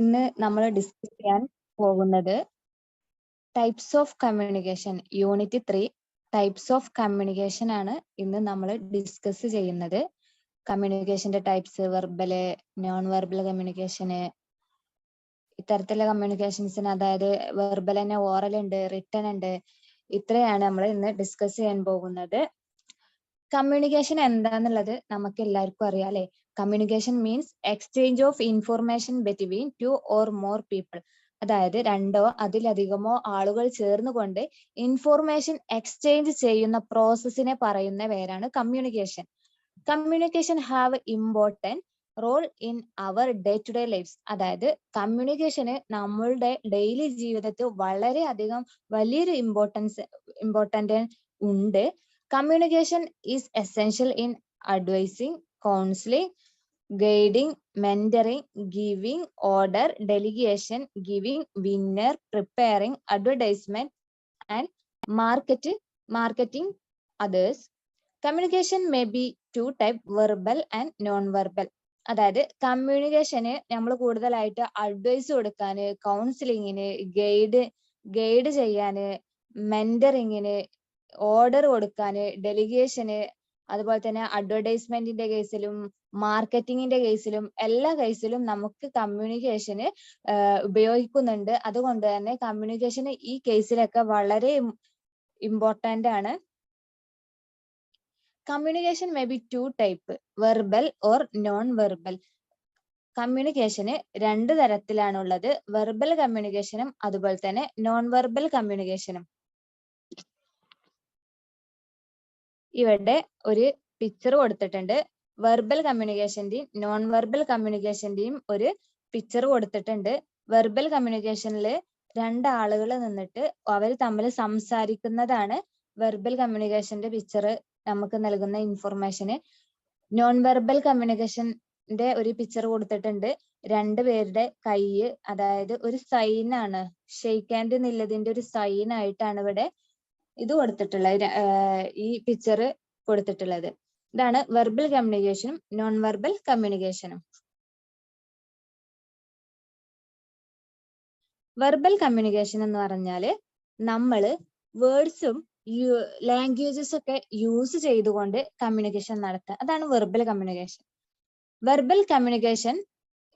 ഇന്ന് നമ്മൾ ഡിസ്കസ് ചെയ്യാൻ പോകുന്നത് types of communication unit 3 types of communication ആണ് ഇന്ന് നമ്മൾ ഡിസ്കസ് ചെയ്യുന്നത്. കമ്മ്യൂണിക്കേഷന്റെ ടൈപ്സ്, വെർബല്, നോൺ വെർബൽ കമ്മ്യൂണിക്കേഷന്, ഇത്തരത്തിലുള്ള കമ്മ്യൂണിക്കേഷൻസിന്, അതായത് വെർബൽ തന്നെ ഓറൽ ഉണ്ട്, റിട്ടൺ ഉണ്ട്. ഇത്രയാണ് നമ്മൾ ഇന്ന് ഡിസ്കസ് ചെയ്യാൻ പോകുന്നത്. കമ്മ്യൂണിക്കേഷൻ എന്താന്നുള്ളത് നമുക്ക് എല്ലാവർക്കും അറിയാം അല്ലെ. Communication means exchange of information between 2 or more people. അതായത് രണ്ടോ അതിലധികമോ ആളുകൾ ചേർന്നുകൊണ്ട് ഇൻഫോർമേഷൻ എക്സ്ചേഞ്ച് ചെയ്യുന്ന പ്രോസസ്സിനെ പറയുന്ന പേരാണ് communication. Communication have important role in our day to day lifes. അതായത് കമ്മ്യൂണിക്കേഷന് നമ്മളുടെ ഡെയിലി ജീവിതത്തിൽ വളരെയധികം വലിയൊരു ഇമ്പോർട്ടന്റ് ഉണ്ട്. Communication is essential in advising, counseling, guiding, mentoring, giving order, delegation, giving winner, preparing, advertisement, and marketing others. Communication may be two type, verbal and non-verbal. അതായത് കമ്മ്യൂണിക്കേഷന് നമ്മൾ കൂടുതലായിട്ട് അഡ്വൈസ് കൊടുക്കാന്, കൗൺസിലിങ്ങിന്, ഗൈഡ് ചെയ്യാന്, മെന്ററിങ്ങിന്, ഓർഡർ കൊടുക്കാന്, ഡെലിഗേഷന്, അതുപോലെ തന്നെ അഡ്വർടൈസ്മെന്റിന്റെ കേസിലും മാർക്കറ്റിങ്ങിന്റെ കേസിലും എല്ലാ കേസിലും നമുക്ക് കമ്മ്യൂണിക്കേഷന് ഉപയോഗിക്കുന്നുണ്ട്. അതുകൊണ്ട് തന്നെ കമ്മ്യൂണിക്കേഷന് ഈ കേസിലൊക്കെ വളരെ ഇമ്പോർട്ടന്റ് ആണ്. Communication may be two type, verbal or non verbal. കമ്മ്യൂണിക്കേഷന് രണ്ട് തരത്തിലാണുള്ളത്, വെർബൽ കമ്മ്യൂണിക്കേഷനും അതുപോലെ തന്നെ നോൺ വെർബൽ കമ്മ്യൂണിക്കേഷനും. ഇവിടെ ഒരു പിക്ചർ കൊടുത്തിട്ടുണ്ട്. വെർബൽ കമ്മ്യൂണിക്കേഷന്റെയും നോൺ വെർബൽ കമ്മ്യൂണിക്കേഷന്റെയും ഒരു പിക്ചർ കൊടുത്തിട്ടുണ്ട്. വെർബൽ കമ്മ്യൂണിക്കേഷനിൽ രണ്ടാളുകൾ നിന്നിട്ട് അവർ തമ്മിൽ സംസാരിക്കുന്നതാണ് വെർബൽ കമ്മ്യൂണിക്കേഷന്റെ പിക്ചർ നമുക്ക് നൽകുന്ന ഇൻഫർമേഷന്. നോൺ വെർബൽ കമ്മ്യൂണിക്കേഷന്റെ ഒരു പിക്ചർ കൊടുത്തിട്ടുണ്ട്. രണ്ടുപേരുടെ കൈ, അതായത് ഒരു സൈൻ ആണ്, ഷെയ്ക്ക് ഹാൻഡ് എന്നുള്ളതിന്റെ ഒരു സൈൻ ആയിട്ടാണ് ഇവിടെ ഇത് കൊടുത്തിട്ടുള്ളത്, ഈ പിക്ചർ കൊടുത്തിട്ടുള്ളത്. ഇതാണ് വെർബൽ കമ്മ്യൂണിക്കേഷനും നോൺ വെർബൽ കമ്മ്യൂണിക്കേഷനും. വെർബൽ കമ്മ്യൂണിക്കേഷൻ എന്ന് പറഞ്ഞാല് നമ്മള് വേർഡ്സും ലാംഗ്വേജസ് ഒക്കെ യൂസ് ചെയ്തുകൊണ്ട് കമ്മ്യൂണിക്കേഷൻ നടത്തുക, അതാണ് verbal communication. Verbal communication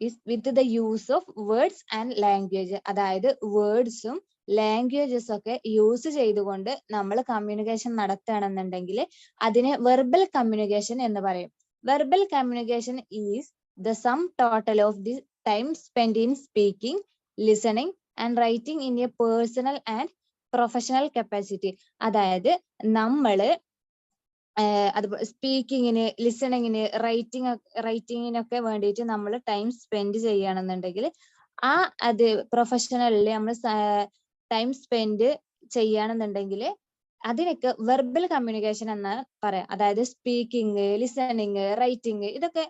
is with the use of words and language. അതായത് വേർഡ്സും ലാംഗ്വേജസ് ഒക്കെ യൂസ് ചെയ്തുകൊണ്ട് നമ്മൾ കമ്മ്യൂണിക്കേഷൻ നടത്തുകയാണെന്നുണ്ടെങ്കിൽ അതിനെ വെർബൽ കമ്മ്യൂണിക്കേഷൻ എന്ന് പറയും. Verbal communication is the sum total of the time spend in speaking, listening and writing in A personal and professional capacity. അതായത് അതുപോലെ സ്പീക്കിങ്ങിന്, ലിസണിങ്ങിന്, റൈറ്റിങ്ങിനൊക്കെ വേണ്ടിയിട്ട് നമ്മൾ ടൈം സ്പെൻഡ് ചെയ്യുകയാണെന്നുണ്ടെങ്കിൽ അത് പ്രൊഫഷണലിൽ നമ്മൾ ടൈം സ്പെൻഡ് ചെയ്യുകയാണെന്നുണ്ടെങ്കിൽ അതിനൊക്കെ വെർബൽ കമ്മ്യൂണിക്കേഷൻ എന്ന് പറയാം. അതായത് സ്പീക്കിംഗ്, ലിസണിങ്, റൈറ്റിംഗ് ഇതൊക്കെ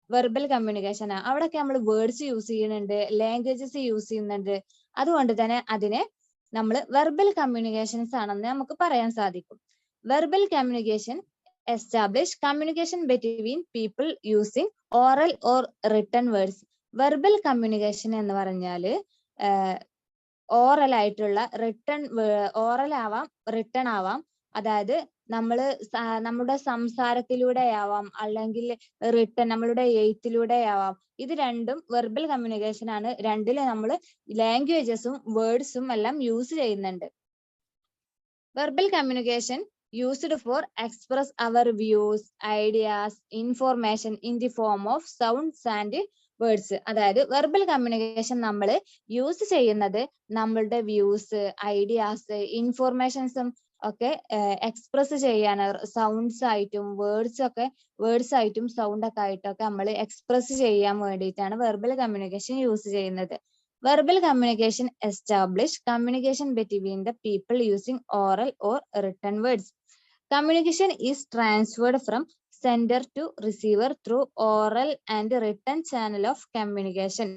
വെർബൽ കമ്മ്യൂണിക്കേഷൻ ആണ്. അവിടെയൊക്കെ നമ്മൾ വേർഡ്സ് യൂസ് ചെയ്യുന്നുണ്ട്, ലാംഗ്വേജസ് യൂസ് ചെയ്യുന്നുണ്ട്. അതുകൊണ്ട് തന്നെ അതിനെ നമ്മൾ വെർബൽ കമ്മ്യൂണിക്കേഷൻസ് ആണെന്ന് നമുക്ക് പറയാൻ സാധിക്കും. Verbal communication establish communication between people using oral or written words. Verbal communication എന്ന് പറഞ്ഞാല് ഓറൽ ആയിട്ടുള്ള, ഓറൽ ആവാം, റിട്ടൺ ആവാം. അതായത് നമ്മുടെ സംസാരത്തിലൂടെ ആവാം, അല്ലെങ്കിൽ റിട്ടൺ നമ്മളുടെ എഴുത്തിലൂടെ ആവാം. ഇത് രണ്ടും വെർബൽ കമ്മ്യൂണിക്കേഷൻ ആണ്. രണ്ടില് നമ്മൾ ലാംഗ്വേജസും വേർഡ്സും എല്ലാം യൂസ് ചെയ്യുന്നുണ്ട്. Verbal communication used for express our views, ideas, information in the form of sounds and words. അതായത് വെർബൽ കമ്മ്യൂണിക്കേഷൻ നമ്മൾ യൂസ് ചെയ്യുന്നത് നമ്മളുടെ വ്യൂസ്, ഐഡിയാസ്, ഇൻഫോർമേഷൻസും ഒക്കെ എക്സ്പ്രസ് ചെയ്യാൻ, സൗണ്ട്സ് ആയിട്ടും വേർഡ്സ് ആയിട്ടും സൗണ്ട് ഒക്കെ ആയിട്ടൊക്കെ നമ്മൾ എക്സ്പ്രസ് ചെയ്യാൻ വേണ്ടിയിട്ടാണ് വെർബൽ കമ്മ്യൂണിക്കേഷൻ യൂസ് ചെയ്യുന്നത്. Verbal communication establish communication between the people using oral or written words. Communication is transferred from sender to receiver through oral and written channel of communication.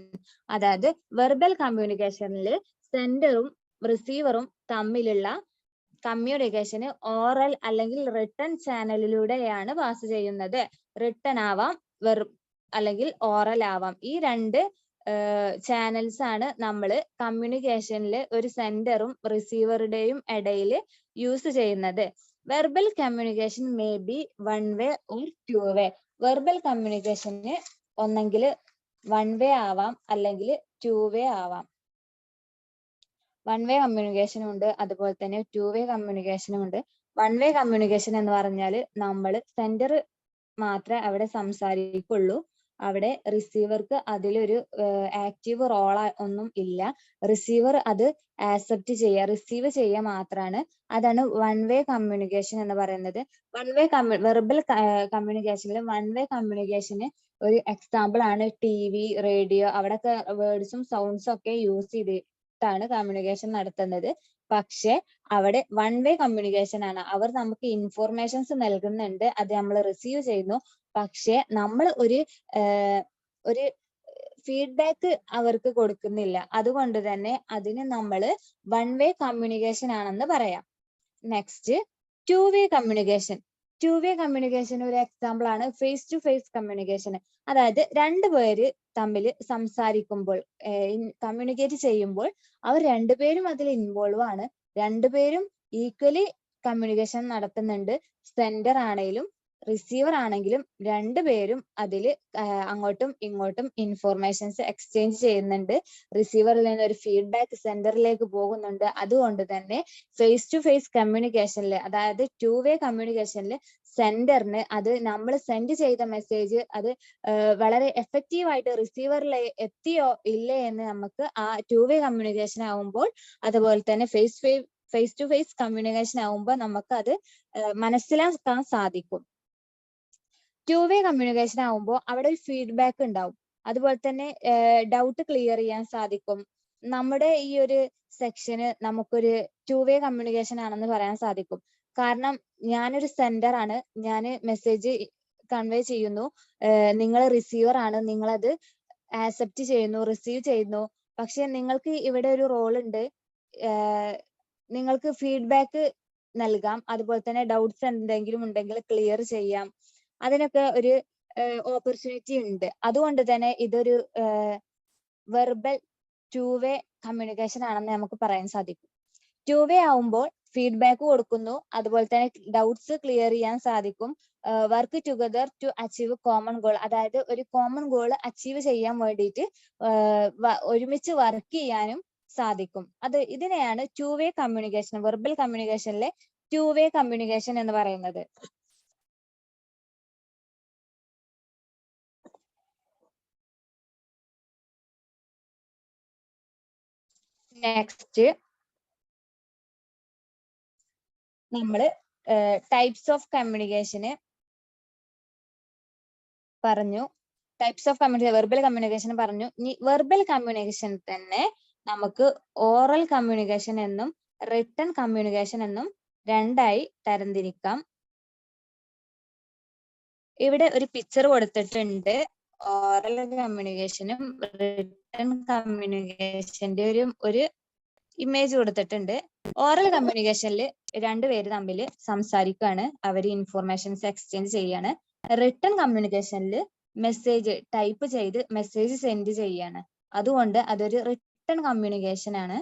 അതായത് verbal കമ്മ്യൂണിക്കേഷനിൽ സെൻഡറും റിസീവറും തമ്മിലുള്ള കമ്മ്യൂണിക്കേഷന് oral അല്ലെങ്കിൽ written ചാനലിലൂടെയാണ് pass ചെയ്യുന്നത്. Written ആവാം അല്ലെങ്കിൽ oral ആവാം. ഈ രണ്ട് channels ആണ് നമ്മൾ കമ്മ്യൂണിക്കേഷനിൽ ഒരു സെൻഡറും റിസീവറുടെയും ഇടയിൽ യൂസ് ചെയ്യുന്നത്. Verbal communication may be one way or two way. Verbal കമ്മ്യൂണിക്കേഷന് ഒന്നെങ്കിൽ വൺ വേ ആവാം അല്ലെങ്കിൽ ടു വേ ആവാം. വൺ വേ കമ്മ്യൂണിക്കേഷനും ഉണ്ട്, അതുപോലെ തന്നെ ടു വേ കമ്മ്യൂണിക്കേഷനും ഉണ്ട്. വൺ വേ കമ്മ്യൂണിക്കേഷൻ എന്ന് പറഞ്ഞാൽ നമ്മൾ സെൻഡർ മാത്രമേ അവിടെ സംസാരിക്കുള്ളൂ. അവിടെ റിസീവർക്ക് അതിലൊരു ആക്റ്റീവ് റോൾ ഒന്നും ഇല്ല. റിസീവർ അത് ആക്സെപ്റ്റ് ചെയ്യുക, റിസീവ് ചെയ്യുക മാത്രമാണ്. അതാണ് വൺ വേ കമ്മ്യൂണിക്കേഷൻ എന്ന് പറയുന്നത്. വൺ വേ വെർബൽ കമ്മ്യൂണിക്കേഷനിൽ വൺ വേ കമ്മ്യൂണിക്കേഷന് ഒരു എക്സാമ്പിൾ ആണ് TV, റേഡിയോ. അവിടെയൊക്കെ വേർഡ്സും സൗണ്ട്സും ഒക്കെ യൂസ് ചെയ്തിട്ടാണ് കമ്മ്യൂണിക്കേഷൻ നടത്തുന്നത്. പക്ഷെ അവിടെ വൺ വേ കമ്മ്യൂണിക്കേഷൻ ആണ്. അവർ നമുക്ക് ഇൻഫോർമേഷൻസ് നൽകുന്നുണ്ട്, അത് നമ്മൾ റിസീവ് ചെയ്യുന്നു. പക്ഷെ നമ്മൾ ഒരു ഫീഡ്ബാക്ക് അവർക്ക് കൊടുക്കുന്നില്ല. അതുകൊണ്ട് തന്നെ അതിന് നമ്മൾ വൺ വേ കമ്മ്യൂണിക്കേഷൻ ആണെന്ന് പറയാം. Next, to way communication. To way communication ഒരു എക്സാമ്പിൾ ആണ് ഫേസ് ടു ഫേസ് കമ്മ്യൂണിക്കേഷൻ. അതായത് രണ്ടുപേര് തമ്മിൽ സംസാരിക്കുമ്പോൾ, കമ്മ്യൂണിക്കേറ്റ് ചെയ്യുമ്പോൾ അവർ രണ്ടുപേരും അതിൽ ഇൻവോൾവ് ആണ്. രണ്ടുപേരും ഈക്വലി കമ്മ്യൂണിക്കേഷൻ നടത്തുന്നുണ്ട്. സെൻഡർ ആണെങ്കിലും റിസീവർ ആണെങ്കിലും രണ്ടുപേരും അതിൽ അങ്ങോട്ടും ഇങ്ങോട്ടും ഇൻഫോർമേഷൻസ് എക്സ്ചേഞ്ച് ചെയ്യുന്നുണ്ട്. റിസീവറിൽ നിന്ന് ഒരു ഫീഡ്ബാക്ക് സെൻഡറിലേക്ക് പോകുന്നുണ്ട്. അതുകൊണ്ട് തന്നെ ഫേസ് ടു ഫേസ് കമ്മ്യൂണിക്കേഷനിൽ, അതായത് ടു വേ കമ്മ്യൂണിക്കേഷനിൽ സെൻഡറിന് അത് നമ്മൾ സെൻഡ് ചെയ്ത മെസ്സേജ് അത് വളരെ എഫക്റ്റീവ് ആയിട്ട് റിസീവറിൽ എത്തിയോ ഇല്ലേ എന്ന് നമുക്ക് ആ ടു വേ കമ്മ്യൂണിക്കേഷൻ ആവുമ്പോൾ, അതുപോലെ തന്നെ ഫേസ് ടു ഫേസ് കമ്മ്യൂണിക്കേഷൻ ആവുമ്പോൾ നമുക്ക് അത് മനസ്സിലാക്കാൻ സാധിക്കും. ടു വേ കമ്മ്യൂണിക്കേഷൻ ആവുമ്പോൾ അവിടെ ഒരു ഫീഡ്ബാക്ക് ഉണ്ടാവും. അതുപോലെ തന്നെ ഡൗട്ട് ക്ലിയർ ചെയ്യാൻ സാധിക്കും. നമ്മുടെ ഈ ഒരു സെക്ഷന് നമുക്കൊരു ടു വേ കമ്മ്യൂണിക്കേഷൻ ആണെന്ന് പറയാൻ സാധിക്കും. കാരണം ഞാനൊരു സെൻഡർ ആണ്, ഞാൻ മെസ്സേജ് കൺവേ ചെയ്യുന്നു, നിങ്ങൾ റിസീവർ ആണ്, നിങ്ങളത് ആക്സെപ്റ്റ് ചെയ്യുന്നു, റിസീവ് ചെയ്യുന്നു. പക്ഷെ നിങ്ങൾക്ക് ഇവിടെ ഒരു റോൾ ഉണ്ട്, നിങ്ങൾക്ക് ഫീഡ്ബാക്ക് നൽകാം, അതുപോലെ തന്നെ ഡൗട്ട്സ് എന്തെങ്കിലും ഉണ്ടെങ്കിൽ ക്ലിയർ ചെയ്യാം. അതിനൊക്കെ ഒരു ഓപ്പർച്യൂണിറ്റി ഉണ്ട്. അതുകൊണ്ട് തന്നെ ഇതൊരു വെർബൽ ടു വേ കമ്മ്യൂണിക്കേഷൻ ആണെന്ന് നമുക്ക് പറയാൻ സാധിക്കും. ടു വേ ആവുമ്പോൾ ഫീഡ്ബാക്ക് കൊടുക്കുന്നു, അതുപോലെ തന്നെ ഡൗട്ട്സ് ക്ലിയർ ചെയ്യാൻ സാധിക്കും. Work together to achieve common goal, അതായത് ഒരു കോമൺ ഗോൾ അച്ചീവ് ചെയ്യാൻ വേണ്ടിയിട്ട് ഒരുമിച്ച് വർക്ക് ചെയ്യാനും സാധിക്കും. ഇതിനെയാണ് ടു വേ കമ്മ്യൂണിക്കേഷൻ, വെർബൽ കമ്മ്യൂണിക്കേഷനിലെ ടു വേ കമ്മ്യൂണിക്കേഷൻ എന്ന് പറയുന്നത്. നെക്സ്റ്റ് നമ്മൾ ടൈപ്സ് ഓഫ് കമ്മ്യൂണിക്കേഷന് പറഞ്ഞു. ടൈപ്സ് ഓഫ് വെർബൽ കമ്മ്യൂണിക്കേഷൻ പറഞ്ഞു. ഇനി വെർബൽ കമ്മ്യൂണിക്കേഷൻ തന്നെ നമുക്ക് ഓറൽ കമ്മ്യൂണിക്കേഷൻ എന്നും റിട്ടൺ കമ്മ്യൂണിക്കേഷൻ എന്നും രണ്ടായി തരംതിരിക്കാം. ഇവിടെ ഒരു പിക്ചർ കൊടുത്തിട്ടുണ്ട്. ഓറൽ കമ്മ്യൂണിക്കേഷനും റിട്ടൺ കമ്മ്യൂണിക്കേഷന്റെ ഒരു ഇമേജ് കൊടുത്തിട്ടുണ്ട്. ഓറൽ കമ്മ്യൂണിക്കേഷനിൽ രണ്ടുപേര് തമ്മിൽ സംസാരിക്കുകയാണ്, അവർ ഇൻഫോർമേഷൻസ് എക്സ്ചേഞ്ച് ചെയ്യാണ്. റിട്ടൺ കമ്മ്യൂണിക്കേഷനിൽ മെസ്സേജ് ടൈപ്പ് ചെയ്ത് മെസ്സേജ് സെൻഡ് ചെയ്യാണ്. അതുകൊണ്ട് അതൊരു റിട്ടൺ കമ്മ്യൂണിക്കേഷൻ ആണ്.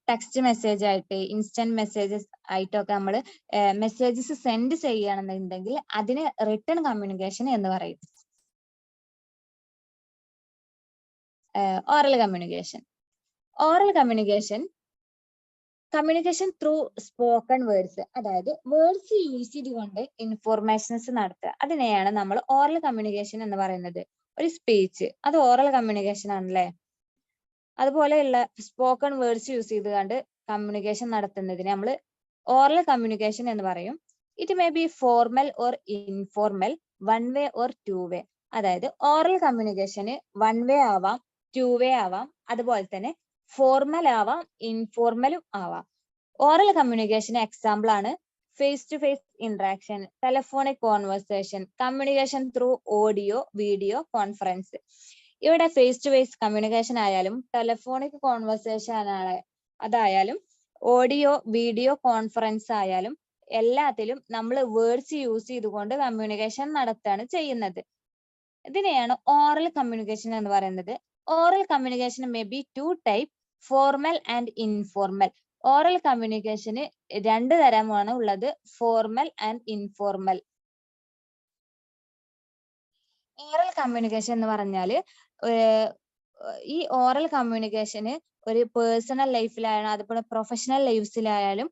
ടെക്സ്റ്റ് മെസ്സേജ് ആയിട്ട്, ഇൻസ്റ്റന്റ് മെസ്സേജസ് ആയിട്ടൊക്കെ നമ്മൾ മെസ്സേജസ് സെൻഡ് ചെയ്യുകയാണെന്നുണ്ടെങ്കിൽ അതിന് റിട്ടൺ കമ്മ്യൂണിക്കേഷൻ എന്ന് പറയും. Oral communication. Oral communication through spoken words, അതായത് വേർഡ്സ് യൂസ് ചെയ്തുകൊണ്ട് ഇൻഫോർമേഷൻസ് നടത്തുക. അതിനെയാണ് നമ്മൾ ഓറൽ കമ്മ്യൂണിക്കേഷൻ എന്ന് പറയുന്നത്. ഒരു സ്പീച്ച്, അത് ഓറൽ കമ്മ്യൂണിക്കേഷൻ ആണല്ലേ. അതുപോലെയുള്ള സ്പോക്കൺ വേർഡ്സ് യൂസ് ചെയ്തുകൊണ്ട് കമ്മ്യൂണിക്കേഷൻ നടത്തുന്നതിന് നമ്മൾ ഓറൽ കമ്മ്യൂണിക്കേഷൻ എന്ന് പറയും. It may be formal or informal, one way or two വേ. അതായത് ഓറൽ കമ്മ്യൂണിക്കേഷന് വൺ വേ ആവാം, ടു വേ ആവാം, അതുപോലെ തന്നെ ഫോർമൽ ആവാം, ഇൻഫോർമലും ആവാം. ഓറൽ കമ്മ്യൂണിക്കേഷൻ എക്സാമ്പിൾ ആണ് face to face interaction, telephonic conversation, communication through audio, video conference. ഇവിടെ ഫേസ് ടു ഫേസ് കമ്മ്യൂണിക്കേഷൻ ആയാലും ടെലിഫോണിക് കോൺവെർസേഷൻ അതായാലും ഓഡിയോ വീഡിയോ കോൺഫറൻസ് ആയാലും എല്ലാത്തിലും നമ്മൾ വേർഡ്സ് യൂസ് ചെയ്തുകൊണ്ട് കമ്മ്യൂണിക്കേഷൻ നടത്തുകയാണ് ചെയ്യുന്നത്. ഇതിനെയാണ് ഓറൽ കമ്മ്യൂണിക്കേഷൻ എന്ന് പറയുന്നത്. Oral communication may be two type, formal and informal. Oral communication രണ്ട് തരമാണ് ഉള്ളത്, formal and informal. Oral communication എന്ന് പറഞ്ഞാല് ഈ ഓറൽ കമ്മ്യൂണിക്കേഷന് ഒരു പേഴ്സണൽ ലൈഫിലായാലും അതുപോലെ പ്രൊഫഷണൽ ലൈഫ്സിലായാലും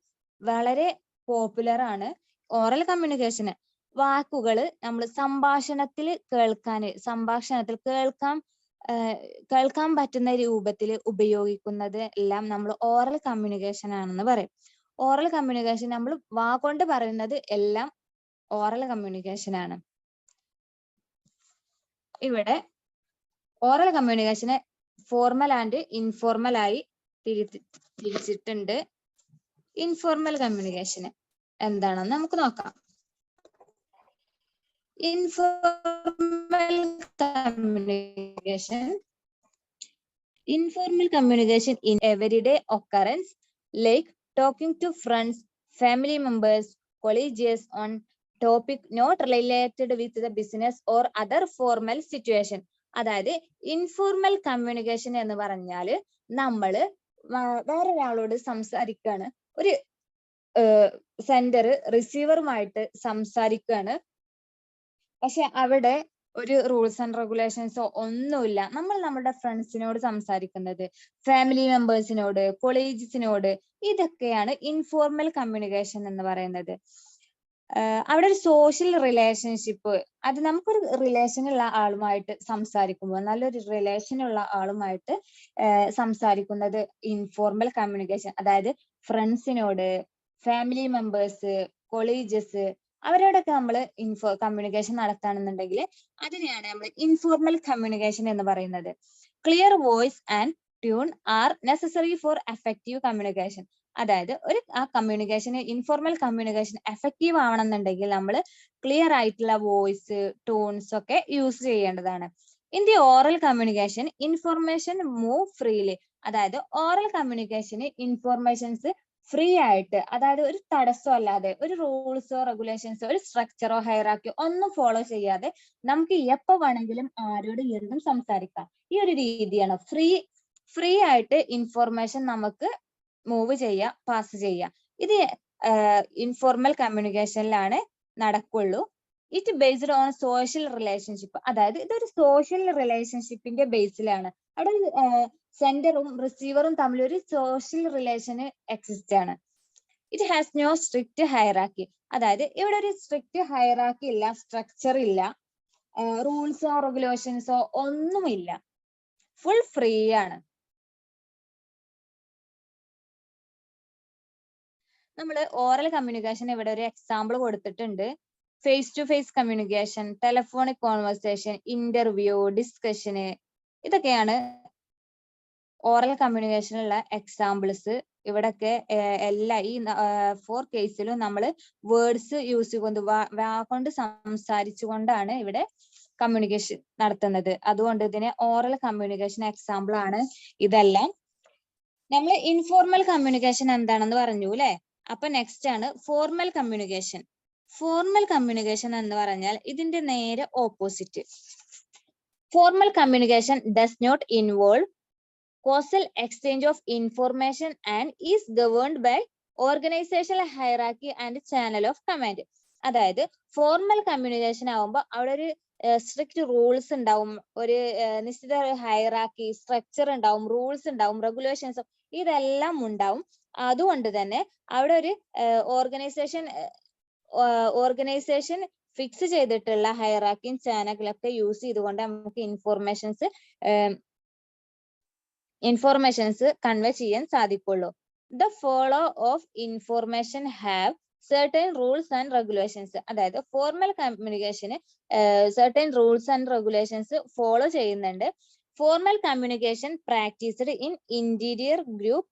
വളരെ പോപ്പുലർ ആണ് ഓറൽ കമ്മ്യൂണിക്കേഷന്. വാക്കുകള് നമ്മൾ സംഭാഷണത്തിൽ കേൾക്കാൻ പറ്റുന്ന രൂപത്തിൽ ഉപയോഗിക്കുന്നത് എല്ലാം നമ്മൾ ഓറൽ കമ്മ്യൂണിക്കേഷൻ ആണെന്ന് പറയും. ഓറൽ കമ്മ്യൂണിക്കേഷൻ നമ്മൾ വാഗോണ്ട് പറയുന്നത് എല്ലാം ഓറൽ കമ്മ്യൂണിക്കേഷൻ ആണ്. ഇവിടെ ഓറൽ കമ്മ്യൂണിക്കേഷനെ ഫോർമൽ ആൻഡ് ഇൻഫോർമൽ ആയി തിരിച്ചിട്ടുണ്ട്. ഇൻഫോർമൽ കമ്മ്യൂണിക്കേഷൻ എന്താണെന്ന് നമുക്ക് നോക്കാം. Informal communication in everyday occurrence, like talking to friends, family members, colleagues on topic not related with the business or other formal situation. അതായത് informal communication എന്ന് പറഞ്ഞാല് നമ്മള് വേറൊരാളോട് സംസാരിക്കാണ്, ഒരു സെൻഡർ റിസീവറുമായിട്ട് സംസാരിക്കാണ്. പക്ഷെ അവിടെ ഒരു റൂൾസ് ആൻഡ് റെഗുലേഷൻസോ ഒന്നുമില്ല. നമ്മൾ നമ്മുടെ ഫ്രണ്ട്സിനോട് സംസാരിക്കുന്നത്, ഫാമിലി മെമ്പേഴ്സിനോട്, കൊളീഗ്സിനോട്, ഇതൊക്കെയാണ് ഇൻഫോർമൽ കമ്മ്യൂണിക്കേഷൻ എന്ന് പറയുന്നത്. അവിടെ ഒരു സോഷ്യൽ റിലേഷൻഷിപ്പ്, അത് നമുക്കൊരു റിലേഷൻ ഉള്ള ആളുമായിട്ട് സംസാരിക്കുമ്പോൾ, നല്ലൊരു റിലേഷൻ ഉള്ള ആളുമായിട്ട് സംസാരിക്കുന്നത് ഇൻഫോർമൽ കമ്മ്യൂണിക്കേഷൻ. അതായത് ഫ്രണ്ട്സിനോട്, ഫാമിലി മെമ്പേഴ്സ്, കൊളീജസ്, അവരോടൊക്കെ നമ്മൾ കമ്മ്യൂണിക്കേഷൻ നടത്തുകയാണെന്നുണ്ടെങ്കിൽ അതിനെയാണ് നമ്മൾ ഇൻഫോർമൽ കമ്മ്യൂണിക്കേഷൻ എന്ന് പറയുന്നത്. Clear voice and tune R necessary for effective communication. അതായത് ആ കമ്മ്യൂണിക്കേഷൻ, ഇൻഫോർമൽ കമ്മ്യൂണിക്കേഷൻ എഫക്റ്റീവ് ആവണമെന്നുണ്ടെങ്കിൽ നമ്മൾ ക്ലിയർ ആയിട്ടുള്ള വോയിസ്, ടൂൺസ് ഒക്കെ യൂസ് ചെയ്യേണ്ടതാണ്. In the oral communication information move freely. അതായത് ഓറൽ കമ്മ്യൂണിക്കേഷന് ഇൻഫോർമേഷൻസ് ഫ്രീ ആയിട്ട്, അതായത് ഒരു തടസ്സം അല്ലാതെ, ഒരു റൂൾസോ റെഗുലേഷൻസോ ഒരു സ്ട്രക്ചറോ ഹൈറാർക്കിയോ ഒന്നും ഫോളോ ചെയ്യാതെ നമുക്ക് എപ്പോ വേണമെങ്കിലും ആരോട് എന്തും സംസാരിക്കാം. ഈ ഒരു രീതിയാണ് ഫ്രീ ആയിട്ട് ഇൻഫോർമേഷൻ നമുക്ക് മൂവ് ചെയ്യാം, പാസ് ചെയ്യാം. ഇത് ഇൻഫോർമൽ കമ്മ്യൂണിക്കേഷനിലാണ് നടക്കുള്ളൂ. It based on social relationship. അതായത് ഇതൊരു സോഷ്യൽ റിലേഷൻഷിപ്പിന്റെ ബേസിലാണ്. അവിടെ സെൻഡറും റിസീവറും തമ്മിൽ ഒരു സോഷ്യൽ റിലേഷന് എക്സിസ്റ്റ് ആണ്. It has no strict hierarchy. അതായത് ഇവിടെ ഒരു സ്ട്രിക്റ്റ് ഹൈറാർക്കി ഇല്ല, സ്ട്രക്ചർ ഇല്ല, റൂൾസോ റെഗുലേഷൻസോ ഒന്നുമില്ല, ഫുൾ ഫ്രീ ആണ്. നമ്മൾ ഓറൽ കമ്മ്യൂണിക്കേഷൻ ഇവിടെ ഒരു എക്സാമ്പിൾ കൊടുത്തിട്ടുണ്ട്. Face to face communication, telephonic conversation, interview, discussion, ഇതൊക്കെയാണ് ഓറൽ കമ്മ്യൂണിക്കേഷനുള്ള എക്സാമ്പിൾസ്. ഇവിടൊക്കെ എല്ലാ ഈ 4 കേസിലും നമ്മൾ വേർഡ്സ് യൂസ് ചെയ്തുകൊണ്ട്, കൊണ്ട് സംസാരിച്ചുകൊണ്ടാണ് ഇവിടെ കമ്മ്യൂണിക്കേഷൻ നടത്തുന്നത്. അതുകൊണ്ട് ഇതിനെ ഓറൽ കമ്മ്യൂണിക്കേഷൻ എക്സാമ്പിൾ ആണ് ഇതെല്ലാം. നമ്മൾ ഇൻഫോർമൽ കമ്മ്യൂണിക്കേഷൻ എന്താണെന്ന് പറഞ്ഞു അല്ലെ. അപ്പൊ നെക്സ്റ്റ് ആണ് ഫോർമൽ കമ്മ്യൂണിക്കേഷൻ. ഫോർമൽ കമ്മ്യൂണിക്കേഷൻ എന്ന് പറഞ്ഞാൽ ഇതിന്റെ നേരെ opposite. Formal communication does not involve causal exchange of information and is governed by organizational hierarchy and channel of command. അതായത് ഫോർമൽ കമ്മ്യൂണിക്കേഷൻ ആവുമ്പോൾ അവിടെ ഒരു സ്ട്രിക്റ്റ് റൂൾസ് ഉണ്ടാവും, ഒരു നിശ്ചിത ഹൈറാർക്കി സ്ട്രക്ചർ ഉണ്ടാവും, റൂൾസ് ഉണ്ടാവും, റെഗുലേഷൻസ്, ഇതെല്ലാം ഉണ്ടാവും. അതുകൊണ്ട് തന്നെ അവിടെ ഒരു ഓർഗനൈസേഷൻ ഫിക്സ് ചെയ്തിട്ടുള്ള ഹൈറാർക്കിയും ചാനലൊക്കെ യൂസ് ചെയ്തുകൊണ്ട് നമുക്ക് ഇൻഫോർമേഷൻസ് കൺവേ ചെയ്യാൻ സാധിക്കുള്ളൂ. The follow of information have certain rules and regulations. അതായത് ഫോർമൽ കമ്മ്യൂണിക്കേഷന് certain rules and regulations follow ചെയ്യുന്നുണ്ട്. Formal communication practised in interior group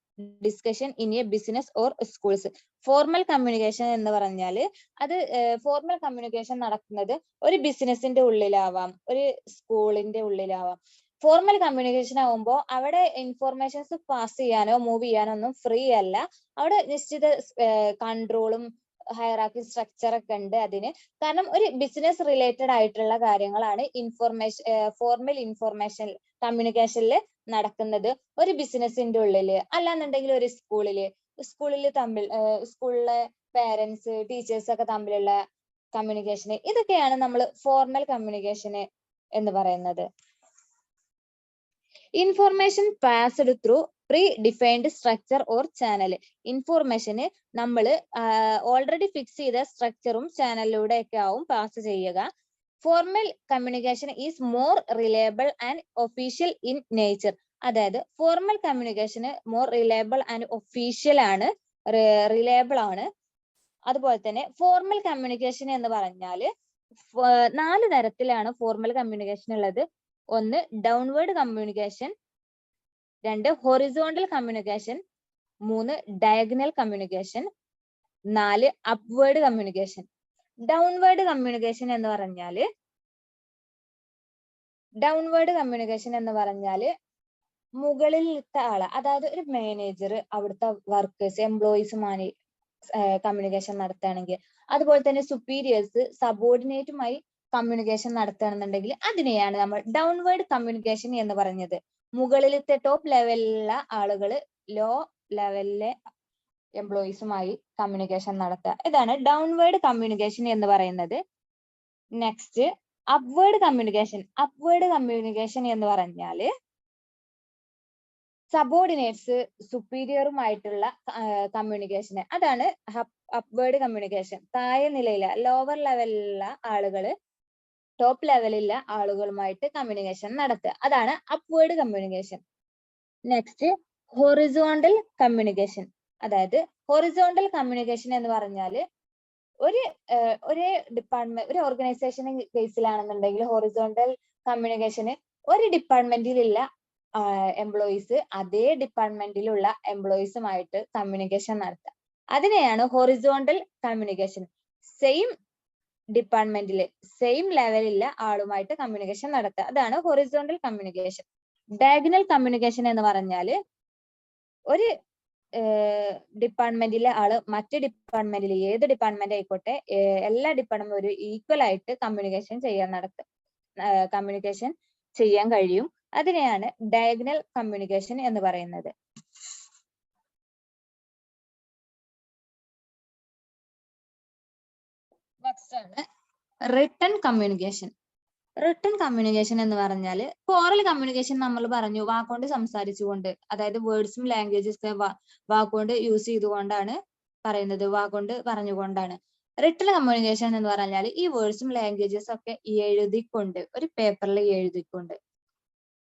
discussion in a business or schools. Formal communication എന്ന് പറഞ്ഞാല് അത് formal communication നടക്കുന്നത് ഒരു ബിസിനസിന്റെ ഉള്ളിലാവാം, ഒരു സ്കൂളിന്റെ ഉള്ളിലാവാം. ഫോർമൽ കമ്മ്യൂണിക്കേഷൻ ആവുമ്പോൾ അവിടെ ഇൻഫോർമേഷൻസ് പാസ് ചെയ്യാനോ മൂവ് ചെയ്യാനോ ഒന്നും ഫ്രീ അല്ല. അവിടെ നിശ്ചിത കൺട്രോളും ഹയറാർക്കി സ്ട്രക്ചർ ഒക്കെ ഉണ്ട് അതിന്. കാരണം ഒരു ബിസിനസ് റിലേറ്റഡ് ആയിട്ടുള്ള കാര്യങ്ങളാണ് ഫോർമൽ ഇൻഫോർമേഷൻ കമ്മ്യൂണിക്കേഷനിൽ നടക്കുന്നത് ഒരു ബിസിനസിന്റെ ഉള്ളില്. അല്ലാന്നുണ്ടെങ്കിൽ ഒരു സ്കൂളിലെ പേരൻസ് ടീച്ചേഴ്സ് ഒക്കെ തമ്മിലുള്ള കമ്മ്യൂണിക്കേഷൻ, ഇതൊക്കെയാണ് നമ്മൾ ഫോർമൽ കമ്മ്യൂണിക്കേഷൻ എന്ന് പറയുന്നത്. Information passed through predefined structure or channel. ഇൻഫോർമേഷന് നമ്മൾ ഓൾറെഡി ഫിക്സ് ചെയ്ത സ്ട്രക്ചറും ചാനലിലൂടെ ഒക്കെ ആവും പാസ് ചെയ്യുക. Formal communication is more reliable and official in nature. അതായത് ഫോർമൽ കമ്മ്യൂണിക്കേഷന് മോർ റിലയബിൾ ആൻഡ് ഒഫീഷ്യൽ ആണ്, റിലയബിൾ ആണ്. അതുപോലെ തന്നെ ഫോർമൽ കമ്മ്യൂണിക്കേഷൻ എന്ന് പറഞ്ഞാൽ 4 തരത്തിലാണ് ഫോർമൽ കമ്മ്യൂണിക്കേഷൻ ഉള്ളത്. 1 downward communication, 2 horizontal communication, 3 diagonal communication, 4 upward communication. Downward communication എന്ന് പറഞ്ഞാല് മുകളിലത്തെ ആള്, അതായത് ഒരു മാനേജർ അവിടുത്തെ വർക്കേഴ്സ് എംപ്ലോയീസുമായി കമ്മ്യൂണിക്കേഷൻ നടത്തുകയാണെങ്കിൽ, അതുപോലെ തന്നെ സുപ്പീരിയേഴ്സ് സബോർഡിനേറ്റുമായി കമ്മ്യൂണിക്കേഷൻ നടത്തുകയാണെന്നുണ്ടെങ്കിൽ അതിനെയാണ് നമ്മൾ ഡൗൺവേർഡ് കമ്മ്യൂണിക്കേഷൻ എന്ന് പറഞ്ഞത്. മുകളിലത്തെ ടോപ്പ് ലെവലിലുള്ള ആളുകൾ ലോ ലെവലിലെ എംപ്ലോയീസുമായി കമ്മ്യൂണിക്കേഷൻ നടത്തുക, ഇതാണ് ഡൗൺവേർഡ് കമ്മ്യൂണിക്കേഷൻ എന്ന് പറയുന്നത്. Next upward communication. Upward communication എന്ന് പറഞ്ഞാല് സബോർഡിനേറ്റ്സ് സുപ്പീരിയറുമായിട്ടുള്ള കമ്മ്യൂണിക്കേഷന്, അതാണ് അപ്വേർഡ് കമ്മ്യൂണിക്കേഷൻ. താഴെ നിലയിലെ ലോവർ ലെവലിലുള്ള ആളുകള് ടോപ്പ് ലെവലിലുള്ള ആളുകളുമായിട്ട് കമ്മ്യൂണിക്കേഷൻ നടത്തുക, അതാണ് upward communication. Next horizontal communication. അതായത് ഹൊറിസോണ്ടൽ കമ്മ്യൂണിക്കേഷൻ എന്ന് പറഞ്ഞാല് ഒരേ ഡിപ്പാർട്ട്മെന്റ്, ഒരു ഓർഗനൈസേഷൻ കേസിലാണെന്നുണ്ടെങ്കിൽ ഹൊറിസോണ്ടൽ കമ്മ്യൂണിക്കേഷന് ഒരു ഡിപ്പാർട്ട്മെന്റിലുള്ള എംപ്ലോയീസ് അതേ ഡിപ്പാർട്ട്മെന്റിലുള്ള എംപ്ലോയീസുമായിട്ട് കമ്മ്യൂണിക്കേഷൻ നടത്തുക, അതിനെയാണ് ഹൊറിസോണ്ടൽ കമ്മ്യൂണിക്കേഷൻ. സെയിം ഡിപ്പാർട്ട്മെന്റില് സെയിം ലെവലിലുള്ള ആളുമായിട്ട് കമ്മ്യൂണിക്കേഷൻ നടത്തുക, അതാണ് ഹൊറിസോണ്ടൽ കമ്മ്യൂണിക്കേഷൻ. ഡയഗണൽ കമ്മ്യൂണിക്കേഷൻ എന്ന് പറഞ്ഞാല് ഒരു ഡിപ്പാർട്ട്മെന്റിലെ ആള് മറ്റു ഡിപ്പാർട്ട്മെന്റിൽ, ഏത് ഡിപ്പാർട്ട്മെന്റ് ആയിക്കോട്ടെ, എല്ലാ ഡിപ്പാർട്ട്മെന്റും ഒരു ഈക്വൽ ആയിട്ട് കമ്മ്യൂണിക്കേഷൻ ചെയ്യാൻ കഴിയും, അതിനെയാണ് ഡയഗണൽ കമ്മ്യൂണിക്കേഷൻ എന്ന് പറയുന്നത്. നെക്സ്റ്റ് ആണ് റിട്ടൺ കമ്മ്യൂണിക്കേഷൻ. റിട്ടൺ കമ്മ്യൂണിക്കേഷൻ എന്ന് പറഞ്ഞാൽ ഓറൽ കമ്മ്യൂണിക്കേഷൻ നമ്മൾ പറഞ്ഞു, വാക്കുകൊണ്ട് സംസാരിച്ചുകൊണ്ട്, അതായത് വേർഡ്സും ലാംഗ്വേജസ് വാക്കുകൊണ്ട് യൂസ് ചെയ്തുകൊണ്ടാണ് പറയുന്നത്, വാക്കുകൊണ്ട് പറഞ്ഞുകൊണ്ടാണ്. റിട്ടൺ കമ്മ്യൂണിക്കേഷൻ എന്ന് പറഞ്ഞാൽ ഈ വേർഡ്സും ലാംഗ്വേജസും ഒക്കെ എഴുതിക്കൊണ്ട്, ഒരു പേപ്പറിൽ എഴുതിക്കൊണ്ട്,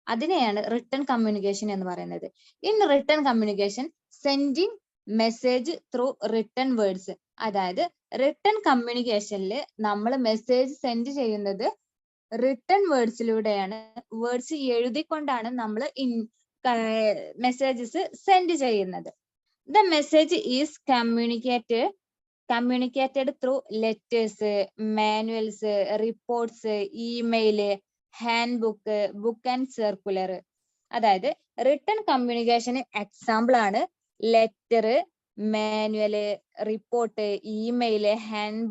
അതിനെയാണ് റിട്ടൺ കമ്മ്യൂണിക്കേഷൻ എന്ന് പറയുന്നത്. In written communication sending message through written words. അതായത് റിട്ടൺ കമ്മ്യൂണിക്കേഷനിൽ നമ്മൾ മെസ്സേജ് സെൻഡ് ചെയ്യുന്നത് റിട്ടൺ വേർഡ്സിലൂടെയാണ്. വേർഡ്സ് എഴുതിക്കൊണ്ടാണ് നമ്മൾ മെസ്സേജസ് സെൻഡ് ചെയ്യുന്നത്. The message is communicated through letters, manuals, reports, email, hand book and circular. അതായത് റിട്ടൺ കമ്മ്യൂണിക്കേഷന് എക്സാമ്പിൾ ആണ് letter, manual, report, email, hand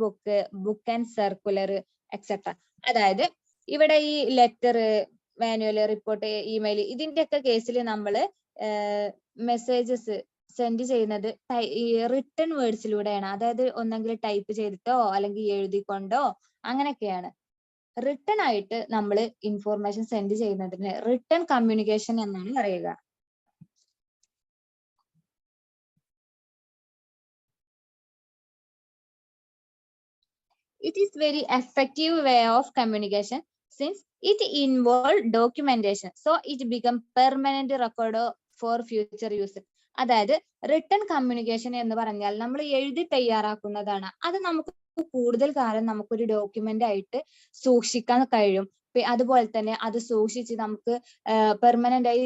book and circular etcetera. അതായത് ഇവിടെ ഈ ലെറ്റർ, മാനുവൽ, റിപ്പോർട്ട്, ഇമെയിൽ, ഇതിന്റെ ഒക്കെ കേസിൽ നമ്മൾ മെസ്സേജസ് സെൻഡ് ചെയ്യുന്നത് ഈ റിട്ടൺ വേർഡ്സിലൂടെയാണ്. അതായത് ഒന്നെങ്കിൽ ടൈപ്പ് ചെയ്തിട്ടോ അല്ലെങ്കിൽ എഴുതിക്കൊണ്ടോ അങ്ങനെയൊക്കെയാണ്. റിട്ടൺ ആയിട്ട് നമ്മൾ ഇൻഫോർമേഷൻ സെൻഡ് ചെയ്യുന്നതിന് റിട്ടൺ കമ്മ്യൂണിക്കേഷൻ എന്നാണ് പറയുക. It is very effective way of communication since it involves documentation, so it become permanent record for future use. അതായത് റിട്ടൺ കമ്മ്യൂണിക്കേഷൻ എന്ന് പറഞ്ഞാൽ നമ്മൾ എഴുതി തയ്യാറാക്കുന്നതാണ്. അത് നമുക്ക് കൂടുതൽ കാലം നമുക്കൊരു ഡോക്യുമെന്റ് ആയിട്ട് സൂക്ഷിക്കാൻ കഴിയും. അതുപോലെ തന്നെ അത് സൂക്ഷിച്ച് നമുക്ക് പെർമനന്റ് ആയി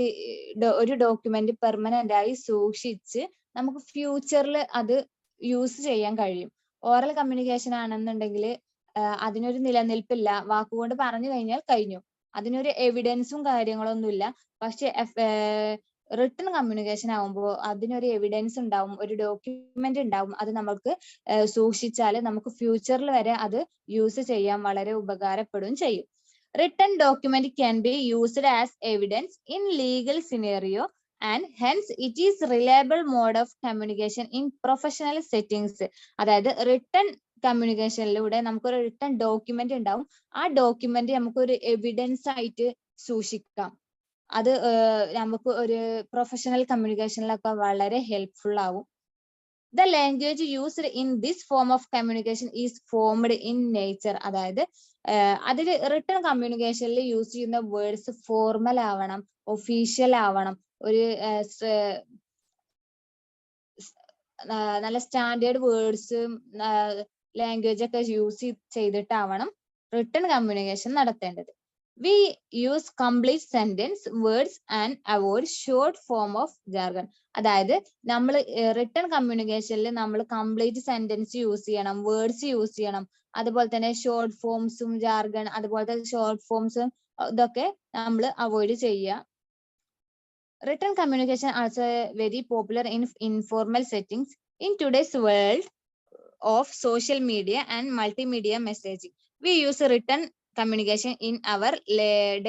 ഒരു ഡോക്യുമെന്റ് പെർമനന്റ് ആയി സൂക്ഷിച്ച് നമുക്ക് ഫ്യൂച്ചറിൽ അത് യൂസ് ചെയ്യാൻ കഴിയും. ഓറൽ കമ്മ്യൂണിക്കേഷൻ ആണെന്നുണ്ടെങ്കിൽ അതിനൊരു നിലനിൽപ്പില്ല, വാക്കുകൊണ്ട് പറഞ്ഞു കഴിഞ്ഞാൽ കഴിഞ്ഞു, അതിനൊരു എവിഡൻസും കാര്യങ്ങളൊന്നുമില്ല. പക്ഷെ റിട്ടൺ കമ്മ്യൂണിക്കേഷൻ ആവുമ്പോൾ അതിനൊരു എവിഡൻസ് ഉണ്ടാവും, ഒരു ഡോക്യുമെന്റ് ഉണ്ടാവും. അത് നമുക്ക് സൂക്ഷിച്ചാൽ നമുക്ക് ഫ്യൂച്ചറിൽ വരെ അത് യൂസ് ചെയ്യാൻ വളരെ ഉപകാരപ്പെടുകയും ചെയ്യും. Written document can be used as evidence in legal scenario and hence it is reliable mode of communication in professional settings. അതായത് റിട്ടൺ കമ്മ്യൂണിക്കേഷനിലൂടെ നമുക്കൊരു റിട്ടൺ ഡോക്യുമെന്റ് ഉണ്ടാവും. ആ ഡോക്യുമെന്റ് നമുക്കൊരു എവിഡൻസ് ആയിട്ട് സൂക്ഷിക്കാം. അത് നമുക്ക് ഒരു പ്രൊഫഷണൽ കമ്മ്യൂണിക്കേഷനിലൊക്കെ വളരെ ഹെൽപ്ഫുൾ ആവും. The language used in this form of communication is formed in nature. അതായത് അതിൽ റിട്ടൺ കമ്മ്യൂണിക്കേഷനിൽ യൂസ് ചെയ്യുന്ന വേർഡ്സ് ഫോർമൽ ആവണം, ഒഫീഷ്യൽ ആവണം, ഒരു നല്ല സ്റ്റാൻഡേർഡ് വേർഡ്സും ലാംഗ്വേജ് ഒക്കെ യൂസ് ചെയ്തിട്ടാവണം റിട്ടൺ കമ്മ്യൂണിക്കേഷൻ നടത്തേണ്ടത്. We use complete sentence words and avoid short form of jargon. അതായത് നമ്മൾ റിട്ടൺ കമ്മ്യൂണിക്കേഷനിൽ നമ്മൾ കംപ്ലീറ്റ് സെന്റൻസ് യൂസ് ചെയ്യണം, വേർഡ്സ് യൂസ് ചെയ്യണം, അതുപോലെ തന്നെ ഷോർട്ട് ഫോംസും ജാർഗൺ അതുപോലത്തെ ഷോർട്ട് ഫോംസും ഇതൊക്കെ നമ്മൾ അവോയ്ഡ് ചെയ്യുക. Written communication also very popular in informal settings in today's world of social media and multimedia messaging. We use written communication in our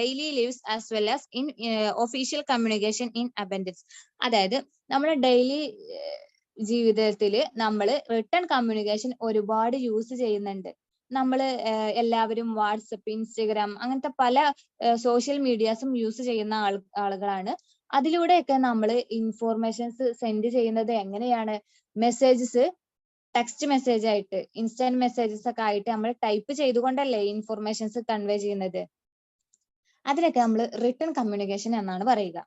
daily lives as well as in official communication in abundance. അതായത് നമ്മുടെ daily ജീവിതത്തിൽ നമ്മൾ written communication ഒരുപാട് use ചെയ്യുന്നുണ്ട്. നമ്മൾ എല്ലാവരും WhatsApp, Instagram അങ്ങനത്തെ പല സോഷ്യൽ മീഡിയാസും യൂസ് ചെയ്യുന്ന ആളുകളാണ്. അതിലൂടെയൊക്കെ നമ്മൾ ഇൻഫോർമേഷൻസ് സെൻഡ് ചെയ്യുന്നത് എങ്ങനെയാണ്? മെസ്സേജസ് ടെക്സ്റ്റ് മെസ്സേജ് ആയിട്ട്, ഇൻസ്റ്റന്റ് മെസ്സേജസ് ഒക്കെ ആയിട്ട് നമ്മൾ ടൈപ്പ് ചെയ്തുകൊണ്ടല്ലേ ഇൻഫോർമേഷൻസ് കൺവേ ചെയ്യുന്നത്. അതിനൊക്കെ നമ്മൾ റിട്ടൺ കമ്മ്യൂണിക്കേഷൻ എന്നാണ് പറയുക.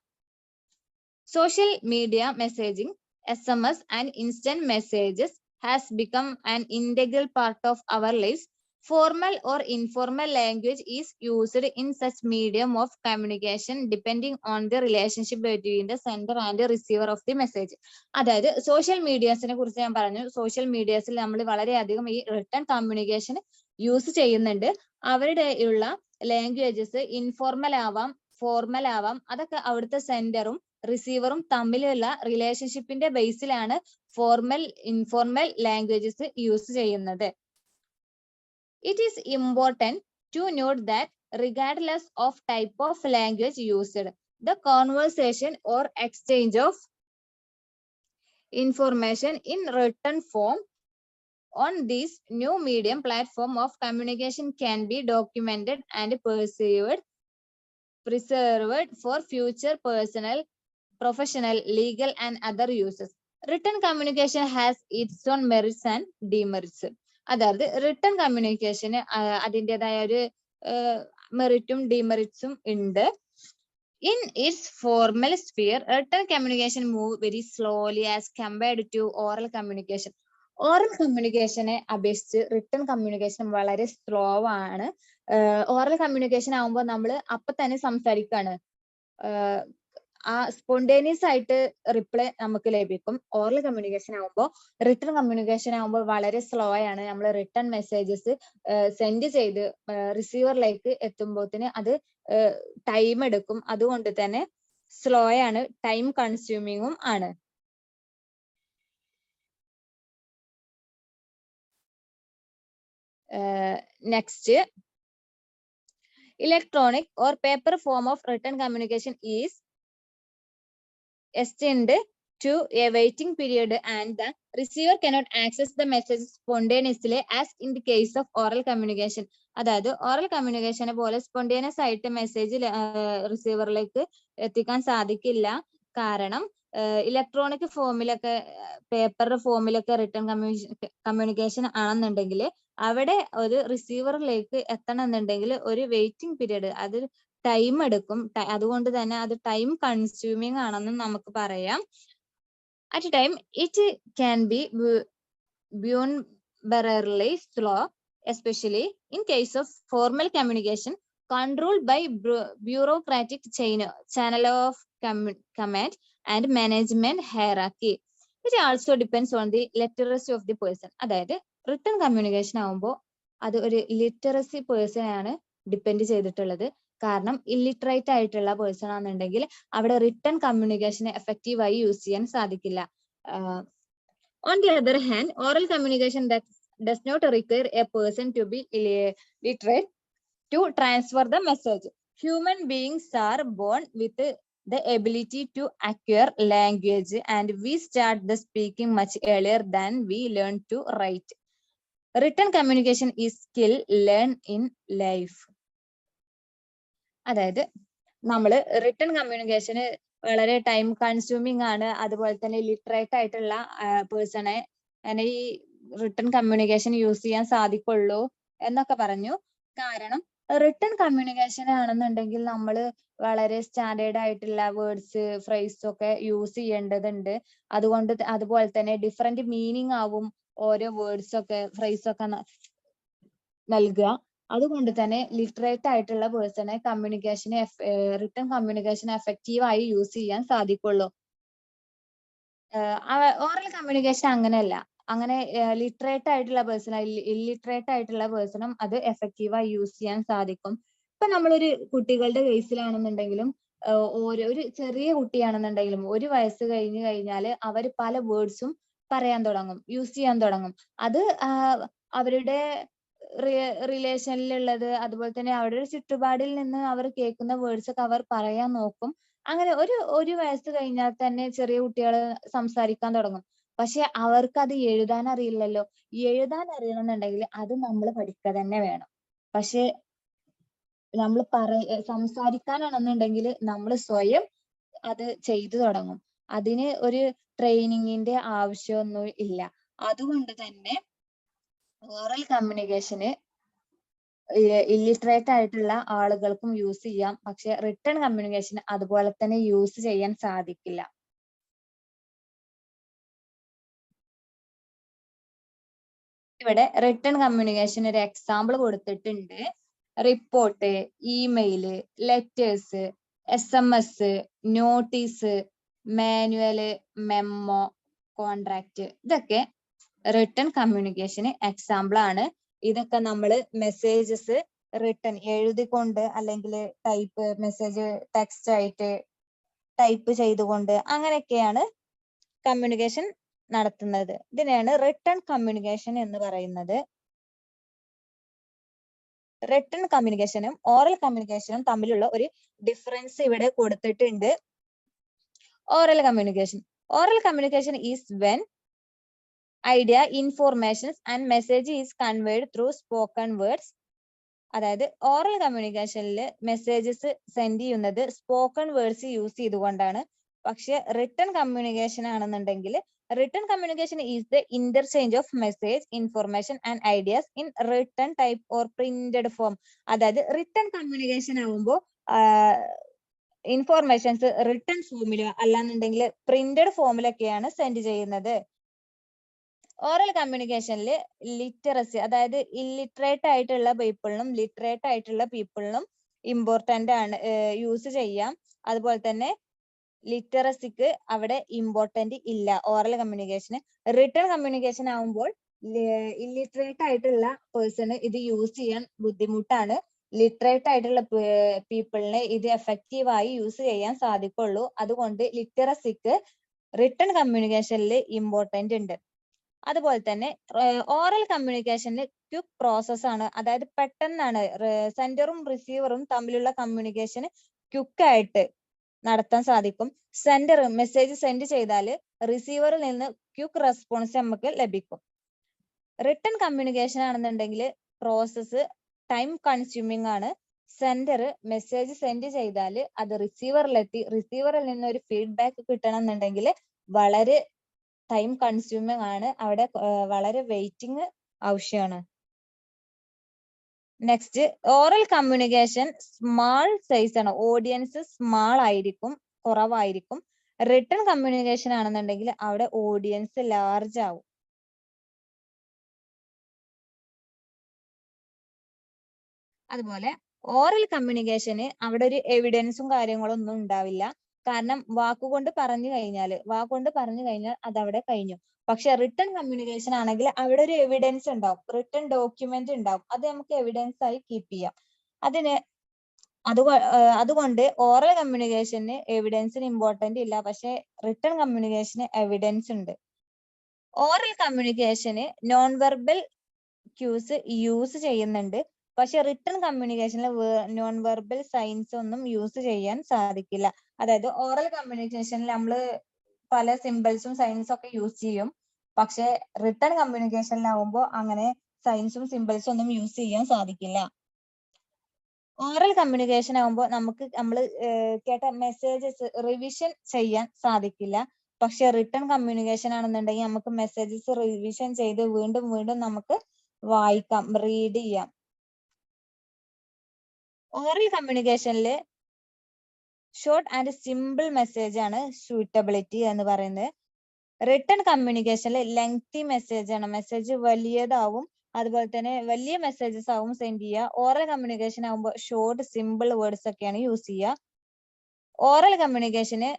Social media messaging, SMS and instant messages has become an integral part of our lives. Formal or informal language is used in such medium of communication depending on the relationship between the sender and the receiver of the message. അതായത് social മീഡിയാസിനെ കുറിച്ച് ഞാൻ പറഞ്ഞു. Social മീഡിയാസിൽ നമ്മൾ വളരെയധികം ഈ written communication use ചെയ്യുന്നുണ്ട്. അവരുടെ ഉള്ള ലാംഗ്വേജസ് ഇൻഫോർമൽ ആവാം, ഫോർമൽ ആവാം. അതൊക്കെ അവിടുത്തെ സെൻഡറും റിസീവറും തമ്മിലുള്ള റിലേഷൻഷിപ്പിന്റെ ബേസിലാണ് ഫോർമൽ, ഇൻഫോർമൽ ലാംഗ്വേജസ് യൂസ് ചെയ്യുന്നത്. It is important to note that regardless of type of language used, the conversation or exchange of information in written form on this new medium platform of communication can be documented and preserved for future personal, professional, legal and other uses. Written communication has its own merits and demerits. അതായത് written കമ്മ്യൂണിക്കേഷന് അതിൻ്റെതായ ഒരു മെറിറ്റും ഡിമെറിറ്റ്സും ഉണ്ട്. In its formal sphere written communication move very slowly as compared to oral communication. Oral കമ്മ്യൂണിക്കേഷനെ അപേക്ഷിച്ച് written communication വളരെ സ്ലോ ആണ്. ഓറൽ കമ്മ്യൂണിക്കേഷൻ ആകുമ്പോൾ നമ്മൾ അപ്പൊ തന്നെ സംസാരിക്കാണ്, ആ സ്പോണ്ടേനിയസ് ആയിട്ട് റിപ്ലൈ നമുക്ക് ലഭിക്കും. ഓറൽ കമ്മ്യൂണിക്കേഷൻ ആകുമ്പോൾ, റിട്ടൺ കമ്മ്യൂണിക്കേഷൻ ആകുമ്പോൾ വളരെ സ്ലോ ആണ്. നമ്മൾ റിട്ടൺ മെസ്സേജസ് സെൻഡ് ചെയ്ത് റിസീവറിലേക്ക് എത്തുമ്പോഴത്തിന് അത് ടൈം എടുക്കും. അതുകൊണ്ട് തന്നെ സ്ലോ ആണ്, ടൈം കൺസ്യൂമിങ്ങും ആണ്. Next, electronic or paper form of written communication is extend to a waiting period and the receiver cannot access the message spontaneously as in the case of oral communication. അതായത് oral കമ്മ്യൂണിക്കേഷനെ പോലെ spontaneous ആയിട്ട് message റിസീവറിലേക്ക് എത്തിക്കാൻ സാധിക്കില്ല. കാരണം electronic ഫോമിലൊക്കെ, paper ഫോമിലൊക്കെ written communication ആണെന്നുണ്ടെങ്കിൽ അവിടെ ഒരു റിസീവറിലേക്ക് എത്തണം എന്നുണ്ടെങ്കിൽ ഒരു വെയിറ്റിംഗ് പീരീഡ്, അത് ടൈം എടുക്കും. അതുകൊണ്ട് തന്നെ അത് ടൈം കൺസ്യൂമിങ് ആണെന്ന് നമുക്ക് പറയാം. At time it can be beyondly slow, especially in case of formal communication controlled by bureaucratic channel of command and management hierarchy. It also depends on the literacy of the person. അതായത് written communication ആകുമ്പോൾ അത് ഒരു literacy person ആണ് depend ചെയ്തിട്ടുള്ളത്. കാരണം illiterate ആയിട്ടുള്ള person ആണെന്നുണ്ടെങ്കിൽ അവിടെ റിട്ടൺ കമ്മ്യൂണിക്കേഷൻ എഫക്റ്റീവായി യൂസ് ചെയ്യാൻ സാധിക്കില്ല. On the other hand, oral communication does not require a person to be literate to transfer the message. Human beings are born with the ability to acquire language, and we start the speaking much earlier than we learn to write. Written communication is skill learned in life. അതായത് നമ്മൾ written കമ്മ്യൂണിക്കേഷന് വളരെ time consuming ആണ്, അതുപോലെ തന്നെ literate ആയിട്ടുള്ള പേഴ്സണെ ഈ written communication use ചെയ്യാൻ സാധിക്കുള്ളൂ എന്നൊക്കെ പറഞ്ഞു. കാരണം റിട്ടൺ കമ്മ്യൂണിക്കേഷൻ ആണെന്നുണ്ടെങ്കിൽ നമ്മൾ വളരെ സ്റ്റാൻഡേർഡ് ആയിട്ടുള്ള വേർഡ്സ് ഫ്രേസ് ഒക്കെ യൂസ് ചെയ്യേണ്ടതുണ്ട്. അതുപോലെ തന്നെ ഡിഫറെന്റ് മീനിങ് ആവും ഓരോ വേർഡ്സ് ഒക്കെ ഫ്രേസ് ഒക്കെ നൽകുക. അതുകൊണ്ട് തന്നെ ലിറ്ററേറ്റ് ആയിട്ടുള്ള പേഴ്സണെ റിട്ടൺ കമ്മ്യൂണിക്കേഷൻ എഫക്റ്റീവായി യൂസ് ചെയ്യാൻ സാധിക്കുള്ളൂ. ഓറൽ കമ്മ്യൂണിക്കേഷൻ അങ്ങനെയല്ല. അങ്ങനെ ലിറ്ററേറ്റ് ആയിട്ടുള്ള പേഴ്സൺ ഇല്ലിറ്ററേറ്റ് ആയിട്ടുള്ള പേഴ്സണും അത് എഫക്റ്റീവായി യൂസ് ചെയ്യാൻ സാധിക്കും. ഇപ്പൊ നമ്മളൊരു കുട്ടികളുടെ കേസിലാണെന്നുണ്ടെങ്കിലും ഒരു ചെറിയ കുട്ടിയാണെന്നുണ്ടെങ്കിലും 1 വയസ്സ് കഴിഞ്ഞു കഴിഞ്ഞാൽ അവർ പല വേർഡ്സും പറയാൻ തുടങ്ങും, യൂസ് ചെയ്യാൻ തുടങ്ങും. അത് അവരുടെ റിലേഷനിലുള്ളത്, അതുപോലെ തന്നെ അവരുടെ ചുറ്റുപാടിൽ നിന്ന് അവർ കേൾക്കുന്ന വേർഡ്സ് ഒക്കെ അവർ പറയാൻ നോക്കും. അങ്ങനെ ഒരു വയസ്സ് കഴിഞ്ഞാൽ തന്നെ ചെറിയ കുട്ടികൾ സംസാരിക്കാൻ തുടങ്ങും. പക്ഷെ അവർക്ക് അത് എഴുതാൻ അറിയില്ലല്ലോ. എഴുതാൻ അറിയണമെന്നുണ്ടെങ്കിൽ അത് നമ്മൾ പഠിക്കുക തന്നെ വേണം. പക്ഷെ നമ്മൾ സംസാരിക്കാനാണെന്നുണ്ടെങ്കിൽ നമ്മൾ സ്വയം അത് ചെയ്തു തുടങ്ങും. അതിന് ഒരു ട്രെയിനിങ്ങിന്റെ ആവശ്യമൊന്നും ഇല്ല. അതുകൊണ്ട് തന്നെ ഓറൽ കമ്മ്യൂണിക്കേഷന് ഇല്ലിറ്ററേറ്റ് ആയിട്ടുള്ള ആളുകൾക്കും യൂസ് ചെയ്യാം. പക്ഷെ റിട്ടൺ കമ്മ്യൂണിക്കേഷൻ അതുപോലെ തന്നെ യൂസ് ചെയ്യാൻ സാധിക്കില്ല. ഇവിടെ റിട്ടൺ കമ്മ്യൂണിക്കേഷൻ ഒരു എക്സാമ്പിൾ കൊടുത്തിട്ടുണ്ട്. Report, email, letters, SMS, notice, manual, memo, contract, ഇതൊക്കെ റിട്ടൺ കമ്മ്യൂണിക്കേഷന് എക്സാമ്പിൾ ആണ്. ഇതൊക്കെ നമ്മൾ മെസ്സേജസ് റിട്ടൺ എഴുതിക്കൊണ്ട് അല്ലെങ്കിൽ മെസ്സേജ് ടെക്സ്റ്റ് ആയിട്ട് ടൈപ്പ് ചെയ്തുകൊണ്ട് അങ്ങനെയൊക്കെയാണ് കമ്മ്യൂണിക്കേഷൻ നടത്തുന്നത്. ഇതിനെയാണ് റിട്ടൺ കമ്മ്യൂണിക്കേഷൻ എന്ന് പറയുന്നത്. റിട്ടൺ കമ്മ്യൂണിക്കേഷനും ഓറൽ കമ്മ്യൂണിക്കേഷനും തമ്മിലുള്ള ഒരു ഡിഫറൻസ് ഇവിടെ കൊടുത്തിട്ടുണ്ട്. Oral communication is when idea, informations and message is converted through spoken words. അതായത് ഓറൽ കമ്മ്യൂണിക്കേഷനിൽ മെസ്സേജസ് സെൻഡ് ചെയ്യുന്നത് സ്പോക്കൺ വേർഡ്സ് യൂസ് ചെയ്തുകൊണ്ടാണ്. പക്ഷെ റിട്ടൺ കമ്മ്യൂണിക്കേഷൻ ആണെന്നുണ്ടെങ്കിൽ written communication is the interchange of message, information and ideas in written type or printed form. അതായത് written communication ആവുമ്പോൾ informations written ഫോമിലോ അല്ലാന്നുണ്ടെങ്കിൽ printed ഫോമിലൊക്കെയാണ് send ചെയ്യുന്നത്. Oral കമ്മ്യൂണിക്കേഷനിൽ literacy, അതായത് illiterate ആയിട്ടുള്ള പീപ്പിളിനും ലിറ്ററേറ്റ് ആയിട്ടുള്ള പീപ്പിളിനും ഇമ്പോർട്ടന്റ് ആണ്, യൂസ് ചെയ്യാം. അതുപോലെ തന്നെ ലിറ്ററസിക്ക് അവിടെ ഇമ്പോർട്ടന്റ് ഇല്ല ഓറൽ കമ്മ്യൂണിക്കേഷന്. റിട്ടൺ കമ്മ്യൂണിക്കേഷൻ ആവുമ്പോൾ ഇല്ലിറ്ററേറ്റ് ആയിട്ടുള്ള പേഴ്സണ് ഇത് യൂസ് ചെയ്യാൻ ബുദ്ധിമുട്ടാണ്. ലിറ്ററേറ്റ് ആയിട്ടുള്ള പീപ്പിളിന് ഇത് എഫക്റ്റീവായി യൂസ് ചെയ്യാൻ സാധിക്കുള്ളൂ. അതുകൊണ്ട് ലിറ്ററസിക്ക് റിട്ടൺ കമ്മ്യൂണിക്കേഷനിൽ ഇമ്പോർട്ടന്റ് ഉണ്ട്. അതുപോലെ തന്നെ ഓറൽ കമ്മ്യൂണിക്കേഷനിൽ ക്വിക്ക് പ്രോസസ് ആണ്. അതായത് പെട്ടെന്നാണ് സെൻഡറും റിസീവറും തമ്മിലുള്ള കമ്മ്യൂണിക്കേഷൻ ക്വിക്ക് ആയിട്ട് നടത്താൻ സാധിക്കും. സെൻഡർ മെസ്സേജ് സെൻഡ് ചെയ്താൽ റിസീവറിൽ നിന്ന് ക്വിക്ക് റെസ്പോൺസ് നമുക്ക് ലഭിക്കും. റിട്ടൺ കമ്മ്യൂണിക്കേഷൻ ആണെന്നുണ്ടെങ്കിൽ പ്രോസസ്സ് ടൈം കൺസ്യൂമിംഗ് ആണ്. സെൻഡർ മെസ്സേജ് സെൻഡ് ചെയ്താൽ അത് റിസീവറിലെത്തി റിസീവറിൽ നിന്ന് ഒരു ഫീഡ്ബാക്ക് കിട്ടണം എന്നുണ്ടെങ്കിൽ വളരെ ടൈം കൺസ്യൂമിംഗ് ആണ്. അവിടെ വളരെ വെയിറ്റിംഗ് ആവശ്യമാണ്. Next, oral communication small size ആണ്. ഓഡിയൻസ് സ്മാൾ ആയിരിക്കും, കുറവായിരിക്കും. റിട്ടൺ കമ്മ്യൂണിക്കേഷൻ ആണെന്നുണ്ടെങ്കിൽ അവിടെ ഓഡിയൻസ് ലാർജ് ആവും. അതുപോലെ ഓറൽ കമ്മ്യൂണിക്കേഷന് അവിടെ ഒരു എവിഡൻസും കാര്യങ്ങളും ഒന്നും ഉണ്ടാവില്ല. കാരണം വാക്കുകൊണ്ട് പറഞ്ഞു കഴിഞ്ഞാൽ അത് അവിടെ കഴിഞ്ഞു. പക്ഷെ റിട്ടൺ കമ്മ്യൂണിക്കേഷൻ ആണെങ്കിൽ അവിടെ ഒരു എവിഡൻസ് ഉണ്ടാവും, റിട്ടൺ ഡോക്യുമെന്റ് ഉണ്ടാവും. അത് നമുക്ക് എവിഡൻസ് ആയി കീപ്പ് ചെയ്യാം. അതിന് അതുകൊണ്ട് ഓറൽ കമ്മ്യൂണിക്കേഷന് എവിഡൻസിന് ഇമ്പോർട്ടന്റ് ഇല്ല, പക്ഷെ റിട്ടൺ കമ്മ്യൂണിക്കേഷന് എവിഡൻസ് ഉണ്ട്. ഓറൽ കമ്മ്യൂണിക്കേഷന് നോൺ വെർബൽ ക്യൂസ് യൂസ് ചെയ്യുന്നുണ്ട്, പക്ഷെ റിട്ടൺ കമ്മ്യൂണിക്കേഷനിൽ നോൺ വെർബൽ സൈൻസ് ഒന്നും യൂസ് ചെയ്യാൻ സാധിക്കില്ല. അതായത് ഓറൽ കമ്മ്യൂണിക്കേഷനിൽ നമ്മൾ പല സിമ്പിൾസും സൈൻസും ഒക്കെ യൂസ് ചെയ്യും, പക്ഷെ റിട്ടൺ കമ്മ്യൂണിക്കേഷനിലാവുമ്പോൾ അങ്ങനെ സൈൻസും സിമ്പിൾസും ഒന്നും യൂസ് ചെയ്യാൻ സാധിക്കില്ല. ഓറൽ കമ്മ്യൂണിക്കേഷൻ ആകുമ്പോൾ നമുക്ക് നമ്മൾ കേട്ട മെസ്സേജസ് റിവിഷൻ ചെയ്യാൻ സാധിക്കില്ല, പക്ഷെ റിട്ടൺ കമ്മ്യൂണിക്കേഷൻ ആണെന്നുണ്ടെങ്കിൽ നമുക്ക് മെസ്സേജസ് റിവിഷൻ ചെയ്ത് വീണ്ടും വീണ്ടും നമുക്ക് വായിക്കാം, റീഡ് ചെയ്യാം. ഓറൽ കമ്മ്യൂണിക്കേഷനിൽ ഷോർട്ട് ആൻഡ് സിമ്പിൾ മെസ്സേജ് ആണ് സ്യൂട്ടബിലിറ്റി എന്ന് പറയുന്നത്. റിട്ടൺ കമ്മ്യൂണിക്കേഷനിൽ ലെങ്തി മെസ്സേജ് ആണ്, മെസ്സേജ് വലിയതാവും, അതുപോലെ തന്നെ വലിയ മെസ്സേജസ് ആവും സെൻഡ് ചെയ്യുക. ഓറൽ കമ്മ്യൂണിക്കേഷൻ ആകുമ്പോൾ ഷോർട്ട് സിമ്പിൾ വേർഡ്സ് ഒക്കെയാണ് യൂസ് ചെയ്യുക. ഓറൽ കമ്മ്യൂണിക്കേഷന്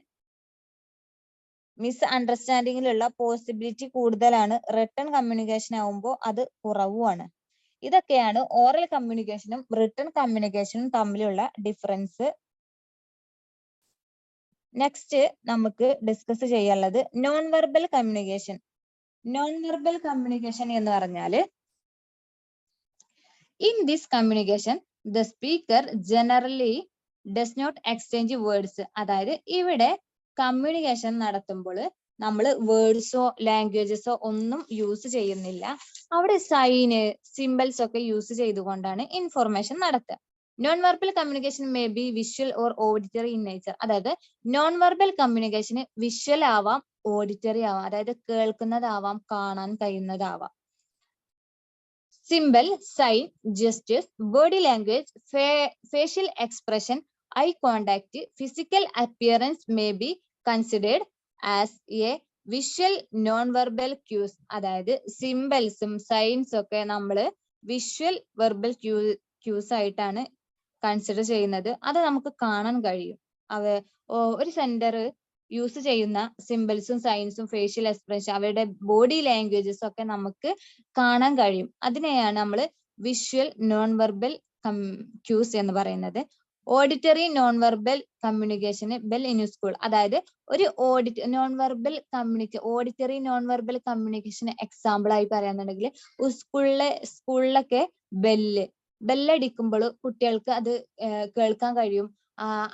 മിസ് അണ്ടർസ്റ്റാൻഡിങ്ങിലുള്ള പോസിബിലിറ്റി കൂടുതലാണ്, റിട്ടൺ കമ്മ്യൂണിക്കേഷൻ ആകുമ്പോൾ അത് കുറവുമാണ്. ഇതൊക്കെയാണ് ഓറൽ കമ്മ്യൂണിക്കേഷനും റിട്ടൺ കമ്മ്യൂണിക്കേഷനും തമ്മിലുള്ള ഡിഫറൻസ്. നെക്സ്റ്റ് നമുക്ക് ഡിസ്കസ് ചെയ്യാനുള്ളത് non verbal communication. Non verbal communication എന്ന് പറഞ്ഞാല് in this communication the speaker generally does not exchange words. അതായത് ഇവിടെ കമ്മ്യൂണിക്കേഷൻ നടത്തുമ്പോൾ നമ്മൾ വേർഡ്സോ ലാംഗ്വേജസോ ഒന്നും യൂസ് ചെയ്യുന്നില്ല, അവിടെ സൈന് സിമ്പിൾസ് ഒക്കെ യൂസ് ചെയ്തുകൊണ്ടാണ് ഇൻഫോർമേഷൻ നടത്തുക. Non verbal communication may B visual or auditory in nature. അതായത് നോൺ വെർബൽ കമ്മ്യൂണിക്കേഷന് വിഷ്വൽ ആവാം, ഓഡിറ്ററി ആവാം, അതായത് കേൾക്കുന്നതാവാം, കാണാൻ കഴിയുന്നതാവാം. Symbol, sign, gestures, body language, facial expression, eye contact, physical appearance may be considered as a visual non-verbal cues. അതായത് സിംബൽസും സൈൻസും ഒക്കെ നമ്മൾ visual verbal quiz ആയിട്ടാണ് consider ചെയ്യുന്നത്. അത് നമുക്ക് കാണാൻ കഴിയും. ഒരു സെന്റർ യൂസ് ചെയ്യുന്ന സിമ്പിൾസും സൈൻസും ഫേഷ്യൽ എക്സ്പ്രഷൻ അവരുടെ ബോഡി ലാംഗ്വേജസും ഒക്കെ നമുക്ക് കാണാൻ കഴിയും. അതിനെയാണ് നമ്മൾ വിഷ്വൽ നോൺ വെർബൽ ക്യൂസ് എന്ന് പറയുന്നത്. Auditory non verbal communication bell in school. അതായത് ഒരു auditory non verbal communication example ആയി പറയാന്നുണ്ടെങ്കിൽ സ്കൂളിലൊക്കെ ബെല്ലടിക്കുമ്പോൾ കുട്ടികൾക്ക് അത് കേൾക്കാൻ കഴിയും.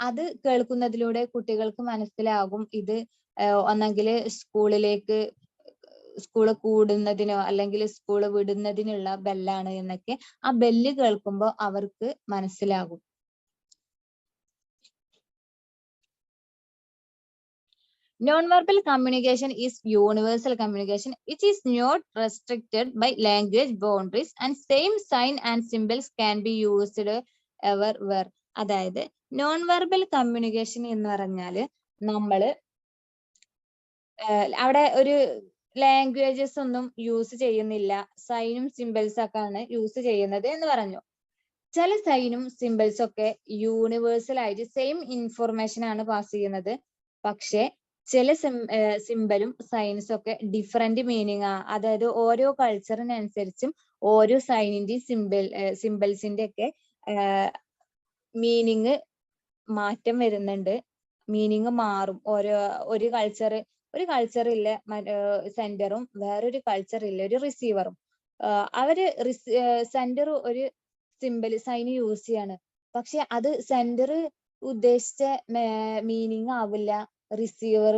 അത് കേൾക്കുന്നതിലൂടെ കുട്ടികൾക്ക് മനസ്സിലാകും ഇത് ഒന്നെങ്കിൽ സ്കൂള് കൂടുന്നതിനോ അല്ലെങ്കിൽ സ്കൂള് വിടുന്നതിനുള്ള ബെല്ലാണ് എന്നൊക്കെ ആ ബെല്ല് കേൾക്കുമ്പോൾ അവർക്ക് മനസ്സിലാകും. Non-verbal communication is universal communication. It is not restricted by language boundaries and same sign and symbols can be used everywhere. അതായത് നോൺ വെർബൽ കമ്മ്യൂണിക്കേഷൻ എന്ന് പറഞ്ഞാല് നമ്മള് അവിടെ ഒരു ലാംഗ്വേജസ് ഒന്നും യൂസ് ചെയ്യുന്നില്ല, സൈനും സിമ്പിൾസ് ഒക്കെ ആണ് യൂസ് ചെയ്യുന്നത് എന്ന് പറഞ്ഞു. ചില സൈനും സിമ്പിൾസും ഒക്കെ യൂണിവേഴ്സൽ ആയിട്ട് സെയിം ഇൻഫോർമേഷൻ ആണ് പാസ് ചെയ്യുന്നത്, പക്ഷെ ചില സിമ്പിളും സൈൻസും ഒക്കെ ഡിഫറെന്റ് മീനിങ് ആ. അതായത് ഓരോ കൾച്ചറിനനുസരിച്ചും ഓരോ സൈനിന്റെയും സിമ്പിൾസിന്റെ ഒക്കെ മീനിങ് മാറ്റം വരുന്നുണ്ട്, മീനിങ് മാറും. ഒരു കൾച്ചറില്ല സെന്ററും വേറൊരു കൾച്ചറില്ല ഒരു റിസീവറും. അവര് സെന്റർ ഒരു സിമ്പിൾ സൈന് യൂസ് ചെയ്യാണ്, പക്ഷെ അത് സെന്റർ ഉദ്ദേശിച്ച മീനിങ് ആവില്ല റിസീവർ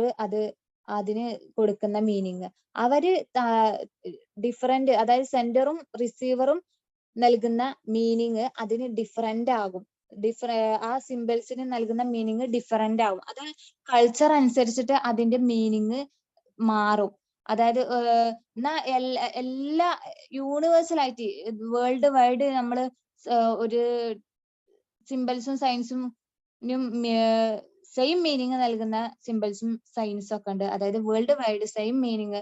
അതിന് കൊടുക്കുന്ന മീനിങ്. അവര് ഡിഫറെന്റ്, അതായത് സെന്ററും റിസീവറും നൽകുന്ന മീനിങ് അതിന് ഡിഫറെന്റ് ആകും. ആ സിമ്പിൾസിന് നൽകുന്ന മീനിങ് ഡിഫറെന്റ് ആവും. അത് കൾച്ചർ അനുസരിച്ചിട്ട് അതിന്റെ മീനിങ് മാറും. അതായത് എല്ലാ യൂണിവേഴ്സൽ ആയിട്ട് വേൾഡ് വൈഡ് നമ്മള് ഒരു സിമ്പിൾസും സയൻസും സെയിം മീനിങ് നൽകുന്ന സിമ്പിൾസും സയൻസും ഒക്കെ ഉണ്ട്. അതായത് വേൾഡ് വൈഡ് സെയിം മീനിങ്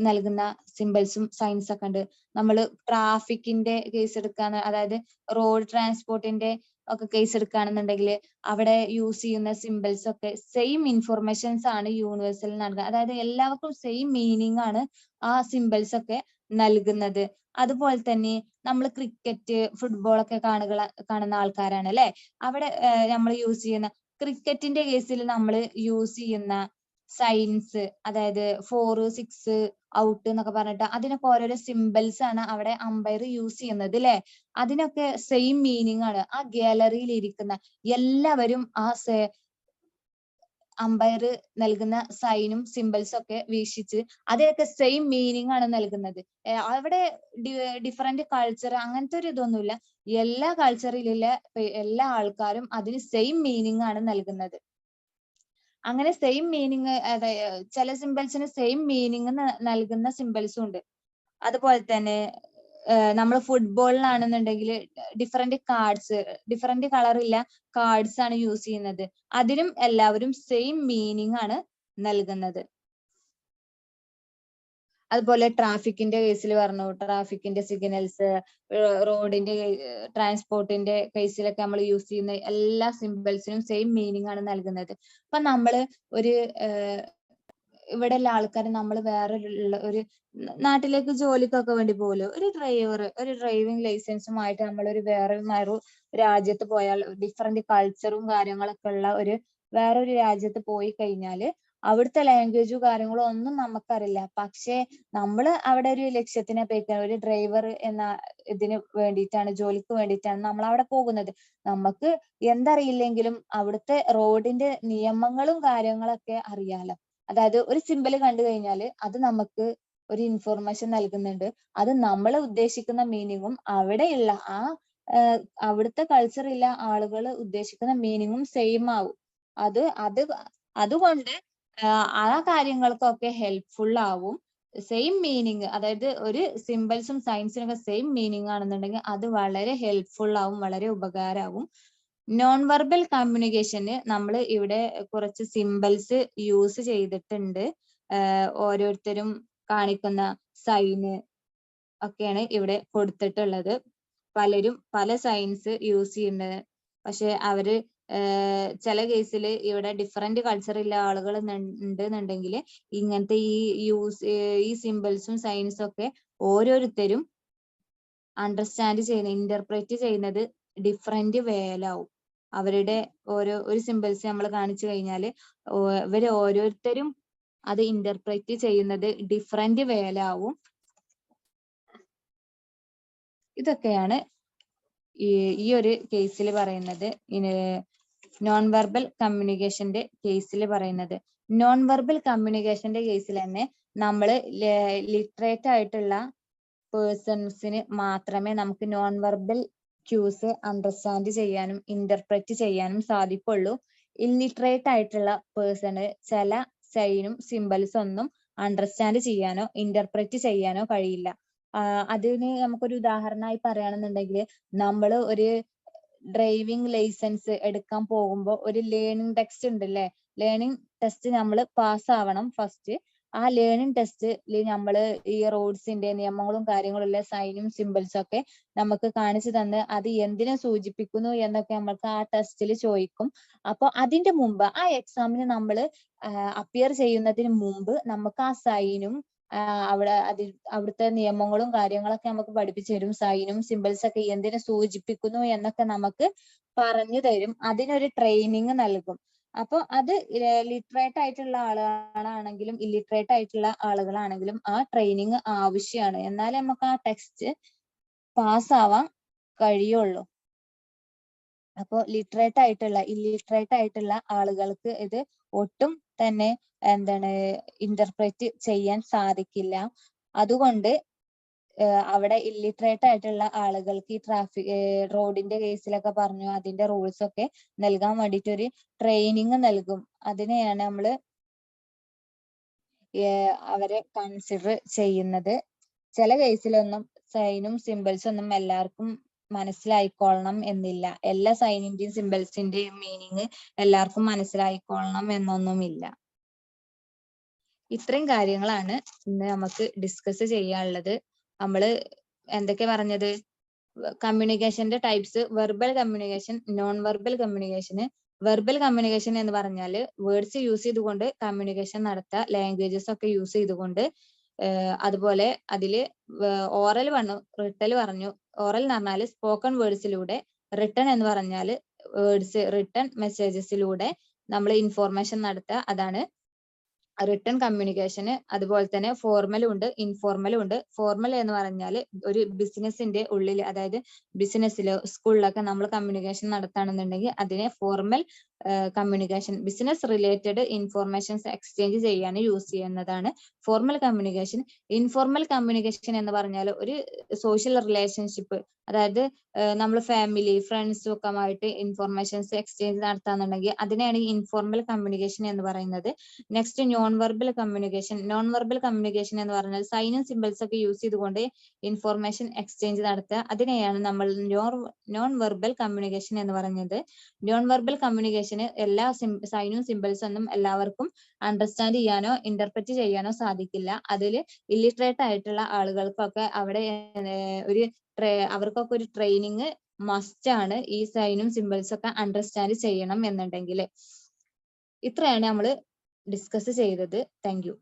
നൽകുന്ന സിമ്പിൾസും സയൻസ് ഒക്കെ ഉണ്ട്. നമ്മൾ ട്രാഫിക്കിന്റെ കേസ് എടുക്കാന്ന്, അതായത് റോഡ് ട്രാൻസ്പോർട്ടിന്റെ ഒക്കെ കേസ് എടുക്കുകയാണെന്നുണ്ടെങ്കിൽ അവിടെ യൂസ് ചെയ്യുന്ന സിമ്പിൾസ് ഒക്കെ സെയിം ഇൻഫോർമേഷൻസ് ആണ് യൂണിവേഴ്സൽ നൽകുക. അതായത് എല്ലാവർക്കും സെയിം മീനിങ് ആണ് ആ സിമ്പിൾസ് ഒക്കെ നൽകുന്നത്. അതുപോലെ തന്നെ നമ്മൾ ക്രിക്കറ്റ്, ഫുട്ബോൾ ഒക്കെ കാണുന്ന ആൾക്കാരാണ് അല്ലെ. അവിടെ നമ്മൾ യൂസ് ചെയ്യുന്ന ക്രിക്കറ്റിന്റെ കേസിൽ നമ്മൾ യൂസ് ചെയ്യുന്ന സൈൻസ്, അതായത് 4, 6 ഔട്ട് എന്നൊക്കെ പറഞ്ഞിട്ട് അതിനൊക്കെ ഓരോരോ സിമ്പിൾസ് ആണ് അവിടെ അമ്പയർ യൂസ് ചെയ്യുന്നത് അല്ലെ. അതിനൊക്കെ സെയിം മീനിങ് ആണ്. ആ ഗാലറിയിൽ ഇരിക്കുന്ന എല്ലാവരും ആ അമ്പയർ നൽകുന്ന സൈനും സിമ്പിൾസും ഒക്കെ വീക്ഷിച്ച് അതിനൊക്കെ സെയിം മീനിങ് ആണ് നൽകുന്നത്. അവിടെ ഡിഫറെന്റ് കൾച്ചർ അങ്ങനത്തെ ഒരു ഇതൊന്നുമില്ല. എല്ലാ കൾച്ചറിലുള്ള എല്ലാ ആൾക്കാരും അതിന് സെയിം മീനിങ് ആണ് നൽകുന്നത്. അങ്ങനെ സെയിം മീനിങ്, ചില സിമ്പിൾസിന് സെയിം മീനിങ് നൽകുന്ന സിമ്പിൾസും ഉണ്ട്. അതുപോലെ തന്നെ നമ്മൾ ഫുട്ബോളിലാണെന്നുണ്ടെങ്കിൽ ഡിഫറെന്റ് കാർഡ്സ്, ഡിഫറെന്റ് കളറില്ല കാർഡ്സ് ആണ് യൂസ് ചെയ്യുന്നത്. അതിനും എല്ലാവരും സെയിം മീനിങ് ആണ് നൽകുന്നത്. അതുപോലെ ട്രാഫിക്കിന്റെ കേസിൽ പറഞ്ഞു, ട്രാഫിക്കിന്റെ സിഗ്നൽസ്, റോഡിന്റെ ട്രാൻസ്പോർട്ടിന്റെ കേസിലൊക്കെ നമ്മൾ യൂസ് ചെയ്യുന്ന എല്ലാ സിമ്പിൾസിനും സെയിം മീനിങ് ആണ് നൽകുന്നത്. അപ്പൊ നമ്മള് ഒരു ഇവിടെ ഉള്ള ആൾക്കാർ, നമ്മൾ വേറെ ഒരു നാട്ടിലേക്ക് ജോലിക്കൊക്കെ വേണ്ടി പോകുമല്ലോ, ഒരു ഡ്രൈവിംഗ് ലൈസൻസുമായിട്ട് നമ്മൾ വേറെ രാജ്യത്ത് പോയാൽ, ഡിഫറെന്റ് കൾച്ചറും കാര്യങ്ങളൊക്കെ ഉള്ള വേറൊരു രാജ്യത്ത് പോയി കഴിഞ്ഞാല് അവിടുത്തെ ലാംഗ്വേജും കാര്യങ്ങളും ഒന്നും നമുക്കറിയില്ല. പക്ഷെ നമ്മൾ അവിടെ ഒരു ലക്ഷ്യത്തിനെ പോയിക്കാണ്, ഒരു ഡ്രൈവർ എന്ന ഇതിന് വേണ്ടിയിട്ടാണ്, ജോലിക്ക് വേണ്ടിയിട്ടാണ് നമ്മൾ അവിടെ പോകുന്നത്. നമുക്ക് എന്തറിയില്ലെങ്കിലും അവിടുത്തെ റോഡിന്റെ നിയമങ്ങളും കാര്യങ്ങളൊക്കെ അറിയാലോ. അതായത് ഒരു സിമ്പിൾ കണ്ടു കഴിഞ്ഞാൽ അത് നമുക്ക് ഒരു ഇൻഫോർമേഷൻ നൽകുന്നുണ്ട്. അത് നമ്മൾ ഉദ്ദേശിക്കുന്ന മീനിങ്ങും അവിടെയുള്ള അവിടുത്തെ കൾച്ചറുള്ള ആളുകൾ ഉദ്ദേശിക്കുന്ന മീനിങ്ങും സെയിം ആവും. അതുകൊണ്ട് ആ കാര്യങ്ങൾക്കൊക്കെ ഹെൽപ്ഫുൾ ആവും. സെയിം മീനിങ്, അതായത് ഒരു സിമ്പിൾസും സയൻസിനൊക്കെ സെയിം മീനിങ് ആണെന്നുണ്ടെങ്കിൽ അത് വളരെ ഹെൽപ്ഫുൾ ആവും, വളരെ ഉപകാരമാവും. നോൺ വെർബൽ കമ്മ്യൂണിക്കേഷന് നമ്മൾ ഇവിടെ കുറച്ച് സിമ്പിൾസ് യൂസ് ചെയ്തിട്ടുണ്ട്. ഓരോരുത്തരും കാണിക്കുന്ന സൈന് ഒക്കെയാണ് ഇവിടെ കൊടുത്തിട്ടുള്ളത്. പലരും പല സൈൻസ് യൂസ് ചെയ്യുന്നത്. പക്ഷെ അവര് ചില കേസിൽ ഇവിടെ ഡിഫറെന്റ് കൾച്ചറുള്ള ആളുകൾ ഉണ്ടെന്നുണ്ടെങ്കിൽ ഇങ്ങനത്തെ ഈ സിമ്പിൾസും സൈൻസും ഒക്കെ ഓരോരുത്തരും അണ്ടർസ്റ്റാൻഡ് ചെയ്യുന്ന, ഇന്റർപ്രറ്റ് ചെയ്യുന്നത് ഡിഫറെന്റ് വേലാവും. അവരുടെ ഒരു സിമ്പിൾസ് നമ്മൾ കാണിച്ചു കഴിഞ്ഞാല് ഇവര് ഓരോരുത്തരും അത് ഇന്റർപ്രറ്റ് ചെയ്യുന്നത് ഡിഫറെന്റ് വേലാവും. ഇതൊക്കെയാണ് ഈ ഒരു കേസിൽ പറയുന്നത്, നോൺ വെർബൽ കമ്മ്യൂണിക്കേഷന്റെ കേസിൽ പറയുന്നത്. നോൺ വെർബൽ കമ്മ്യൂണിക്കേഷന്റെ കേസിൽ തന്നെ നമ്മൾ ലിറ്ററേറ്റ് ആയിട്ടുള്ള പേഴ്സൺസിന് മാത്രമേ നമുക്ക് നോൺ വെർബൽ ക്യൂസ് അണ്ടർസ്റ്റാൻഡ് ചെയ്യാനും ഇന്റർപ്രറ്റ് ചെയ്യാനും സാധിക്കുള്ളൂ. ഇല്ലിറ്ററേറ്റ് ആയിട്ടുള്ള പേഴ്സണ് ചില സൈനും സിമ്പിൾസ് ഒന്നും അണ്ടർസ്റ്റാൻഡ് ചെയ്യാനോ ഇന്റർപ്രറ്റ് ചെയ്യാനോ കഴിയില്ല. അതിന് നമുക്കൊരു ഉദാഹരണമായി പറയുകയാണെന്നുണ്ടെങ്കിൽ, നമ്മൾ ഒരു ഡ്രൈവിംഗ് ലൈസൻസ് എടുക്കാൻ പോകുമ്പോൾ ഒരു ലേണിംഗ് ടെസ്റ്റ് ഉണ്ടല്ലേ, ലേണിംഗ് ടെസ്റ്റ് നമ്മൾ പാസ്സാവണം ഫസ്റ്റ്. ആ ലേണിംഗ് ടെസ്റ്റിൽ നമ്മൾ ഈ റോഡ്സിന്റെ നിയമങ്ങളും കാര്യങ്ങളും ഉള്ള സൈനും സിമ്പിൾസും ഒക്കെ നമുക്ക് കാണിച്ചു തന്ന് അത് എന്തിനെ സൂചിപ്പിക്കുന്നു എന്നൊക്കെ നമ്മൾക്ക് ആ ടെസ്റ്റിൽ ചോദിക്കും. അപ്പൊ അതിന്റെ മുമ്പ് ആ എക്സാമിന് നമ്മൾ അപ്പിയർ ചെയ്യുന്നതിന് മുമ്പ് നമുക്ക് ആ സൈനും അവിടുത്തെ നിയമങ്ങളും കാര്യങ്ങളൊക്കെ നമുക്ക് പഠിപ്പിച്ചു തരും. സൈനും സിമ്പിൾസ് ഒക്കെ എന്തിനെ സൂചിപ്പിക്കുന്നു എന്നൊക്കെ നമുക്ക് പറഞ്ഞു തരും. അതിനൊരു ട്രെയിനിങ് നൽകും. അപ്പൊ അത് ലിറ്ററേറ്റ് ആയിട്ടുള്ള ആളുകളാണെങ്കിലും ഇല്ലിറ്ററേറ്റ് ആയിട്ടുള്ള ആളുകളാണെങ്കിലും ആ ട്രെയിനിങ് ആവശ്യമാണ്. എന്നാലേ നമുക്ക് ആ ടെക്സ്റ്റ് പാസ്സാവാൻ കഴിയുള്ളൂ. അപ്പോൾ ലിറ്ററേറ്റ് ആയിട്ടുള്ള ഇല്ലിറ്ററേറ്റ് ആയിട്ടുള്ള ആളുകൾക്ക് ഇത് ഒട്ടും തന്നെ ഇന്റർപ്രറ്റ് ചെയ്യാൻ സാധിക്കില്ല. അതുകൊണ്ട് അവിടെ ഇല്ലിറ്ററേറ്റ് ആയിട്ടുള്ള ആളുകൾക്ക് ഈ റോഡിന്റെ കേസിലൊക്കെ പറഞ്ഞു അതിന്റെ റൂൾസ് ഒക്കെ നൽകാൻ വേണ്ടിയിട്ട് ഒരു ട്രെയിനിങ് നൽകും. അതിനെയാണ് നമ്മൾ അവരെ കൺസിഡർ ചെയ്യുന്നത്. ചില കേസിലൊന്നും സൈനും സിമ്പിൾസും ഒന്നും എല്ലാവർക്കും മനസ്സിലായിക്കൊള്ളണം എന്നില്ല. എല്ലാ സൈനിന്റെയും സിമ്പിൾസിന്റെയും മീനിങ് എല്ലാവർക്കും മനസ്സിലായിക്കൊള്ളണം എന്നൊന്നുമില്ല. ഇത്രയും കാര്യങ്ങളാണ് ഇന്ന് നമുക്ക് ഡിസ്കസ് ചെയ്യാനുള്ളത്. നമ്മള് എന്തൊക്കെ പറഞ്ഞത്? കമ്മ്യൂണിക്കേഷന്റെ types: verbal communication, non verbal communication. Verbal communication എന്ന് പറഞ്ഞാൽ വേർഡ്സ് യൂസ് ചെയ്തുകൊണ്ട് കമ്മ്യൂണിക്കേഷൻ നടത്തുക, ലാംഗ്വേജസ് ഒക്കെ യൂസ് ചെയ്തുകൊണ്ട്. അതുപോലെ അതില് ഓറൽ റിട്ടൽ പറഞ്ഞു. ഓറൽ എന്ന് പറഞ്ഞാൽ സ്പോക്കൺ വേർഡ്സിലൂടെ, റിട്ടൺ എന്ന് പറഞ്ഞാൽ റിട്ടൺ മെസ്സേജസിലൂടെ നമ്മൾ ഇൻഫോർമേഷൻ നടത്തുക, അതാണ് റിട്ടൺ കമ്മ്യൂണിക്കേഷന്. അതുപോലെ തന്നെ ഫോർമലും ഉണ്ട്, ഇൻഫോർമലും ഉണ്ട്. ഫോർമൽ എന്ന് പറഞ്ഞാൽ ഒരു ബിസിനസിന്റെ ഉള്ളിൽ, അതായത് ബിസിനസ്സിലോ സ്കൂളിലൊക്കെ നമ്മൾ കമ്മ്യൂണിക്കേഷൻ നടത്തുകയാണെന്നുണ്ടെങ്കിൽ അതിനെ formal communication, business related informations exchange ചെയ്യാൻ യൂസ് ചെയ്യുന്നതാണ് ഫോർമൽ കമ്മ്യൂണിക്കേഷൻ. ഇൻഫോർമൽ കമ്മ്യൂണിക്കേഷൻ എന്ന് പറഞ്ഞാൽ ഒരു സോഷ്യൽ റിലേഷൻഷിപ്പ്, അതായത് നമ്മൾ ഫാമിലി ഫ്രണ്ട്സും ഒക്കെ ആയിട്ട് ഇൻഫോർമേഷൻസ് എക്സ്ചേഞ്ച് നടത്താന്നുണ്ടെങ്കിൽ അതിനെയാണ് ഇൻഫോർമൽ കമ്മ്യൂണിക്കേഷൻ എന്ന് പറയുന്നത്. Next non verbal communication. Non verbal communication എന്ന് പറഞ്ഞാൽ സൈനും സിമ്പിൾസ് ഒക്കെ യൂസ് ചെയ്തുകൊണ്ട് ഇൻഫോർമേഷൻ എക്സ്ചേഞ്ച് നടത്തുക, അതിനെയാണ് നമ്മൾ നോൺ വെർബൽ കമ്മ്യൂണിക്കേഷൻ എന്ന് പറയുന്നത്. നോൺ വെർബൽ കമ്മ്യൂണിക്കേഷന് എല്ലാ സൈനും സിമ്പിൾസ് ഒന്നും എല്ലാവർക്കും അണ്ടർസ്റ്റാൻഡ് ചെയ്യാനോ ഇന്റർപ്രറ്റ് ചെയ്യാനോ സാധിക്കില്ല. അതിൽ ഇല്ലിറ്ററേറ്റ് ആയിട്ടുള്ള ആളുകൾക്കൊക്കെ അവിടെ അവർക്കൊക്കെ ഒരു ട്രെയിനിങ് മസ്റ്റ് ആണ്, ഈ സൈനും സിമ്പിൾസ് ഒക്കെ അണ്ടർസ്റ്റാൻഡ് ചെയ്യണം എന്നുണ്ടെങ്കിൽ. ഇത്രയാണ് നമ്മൾ ഡിസ്കസ് ചെയ്തത്. Thank you.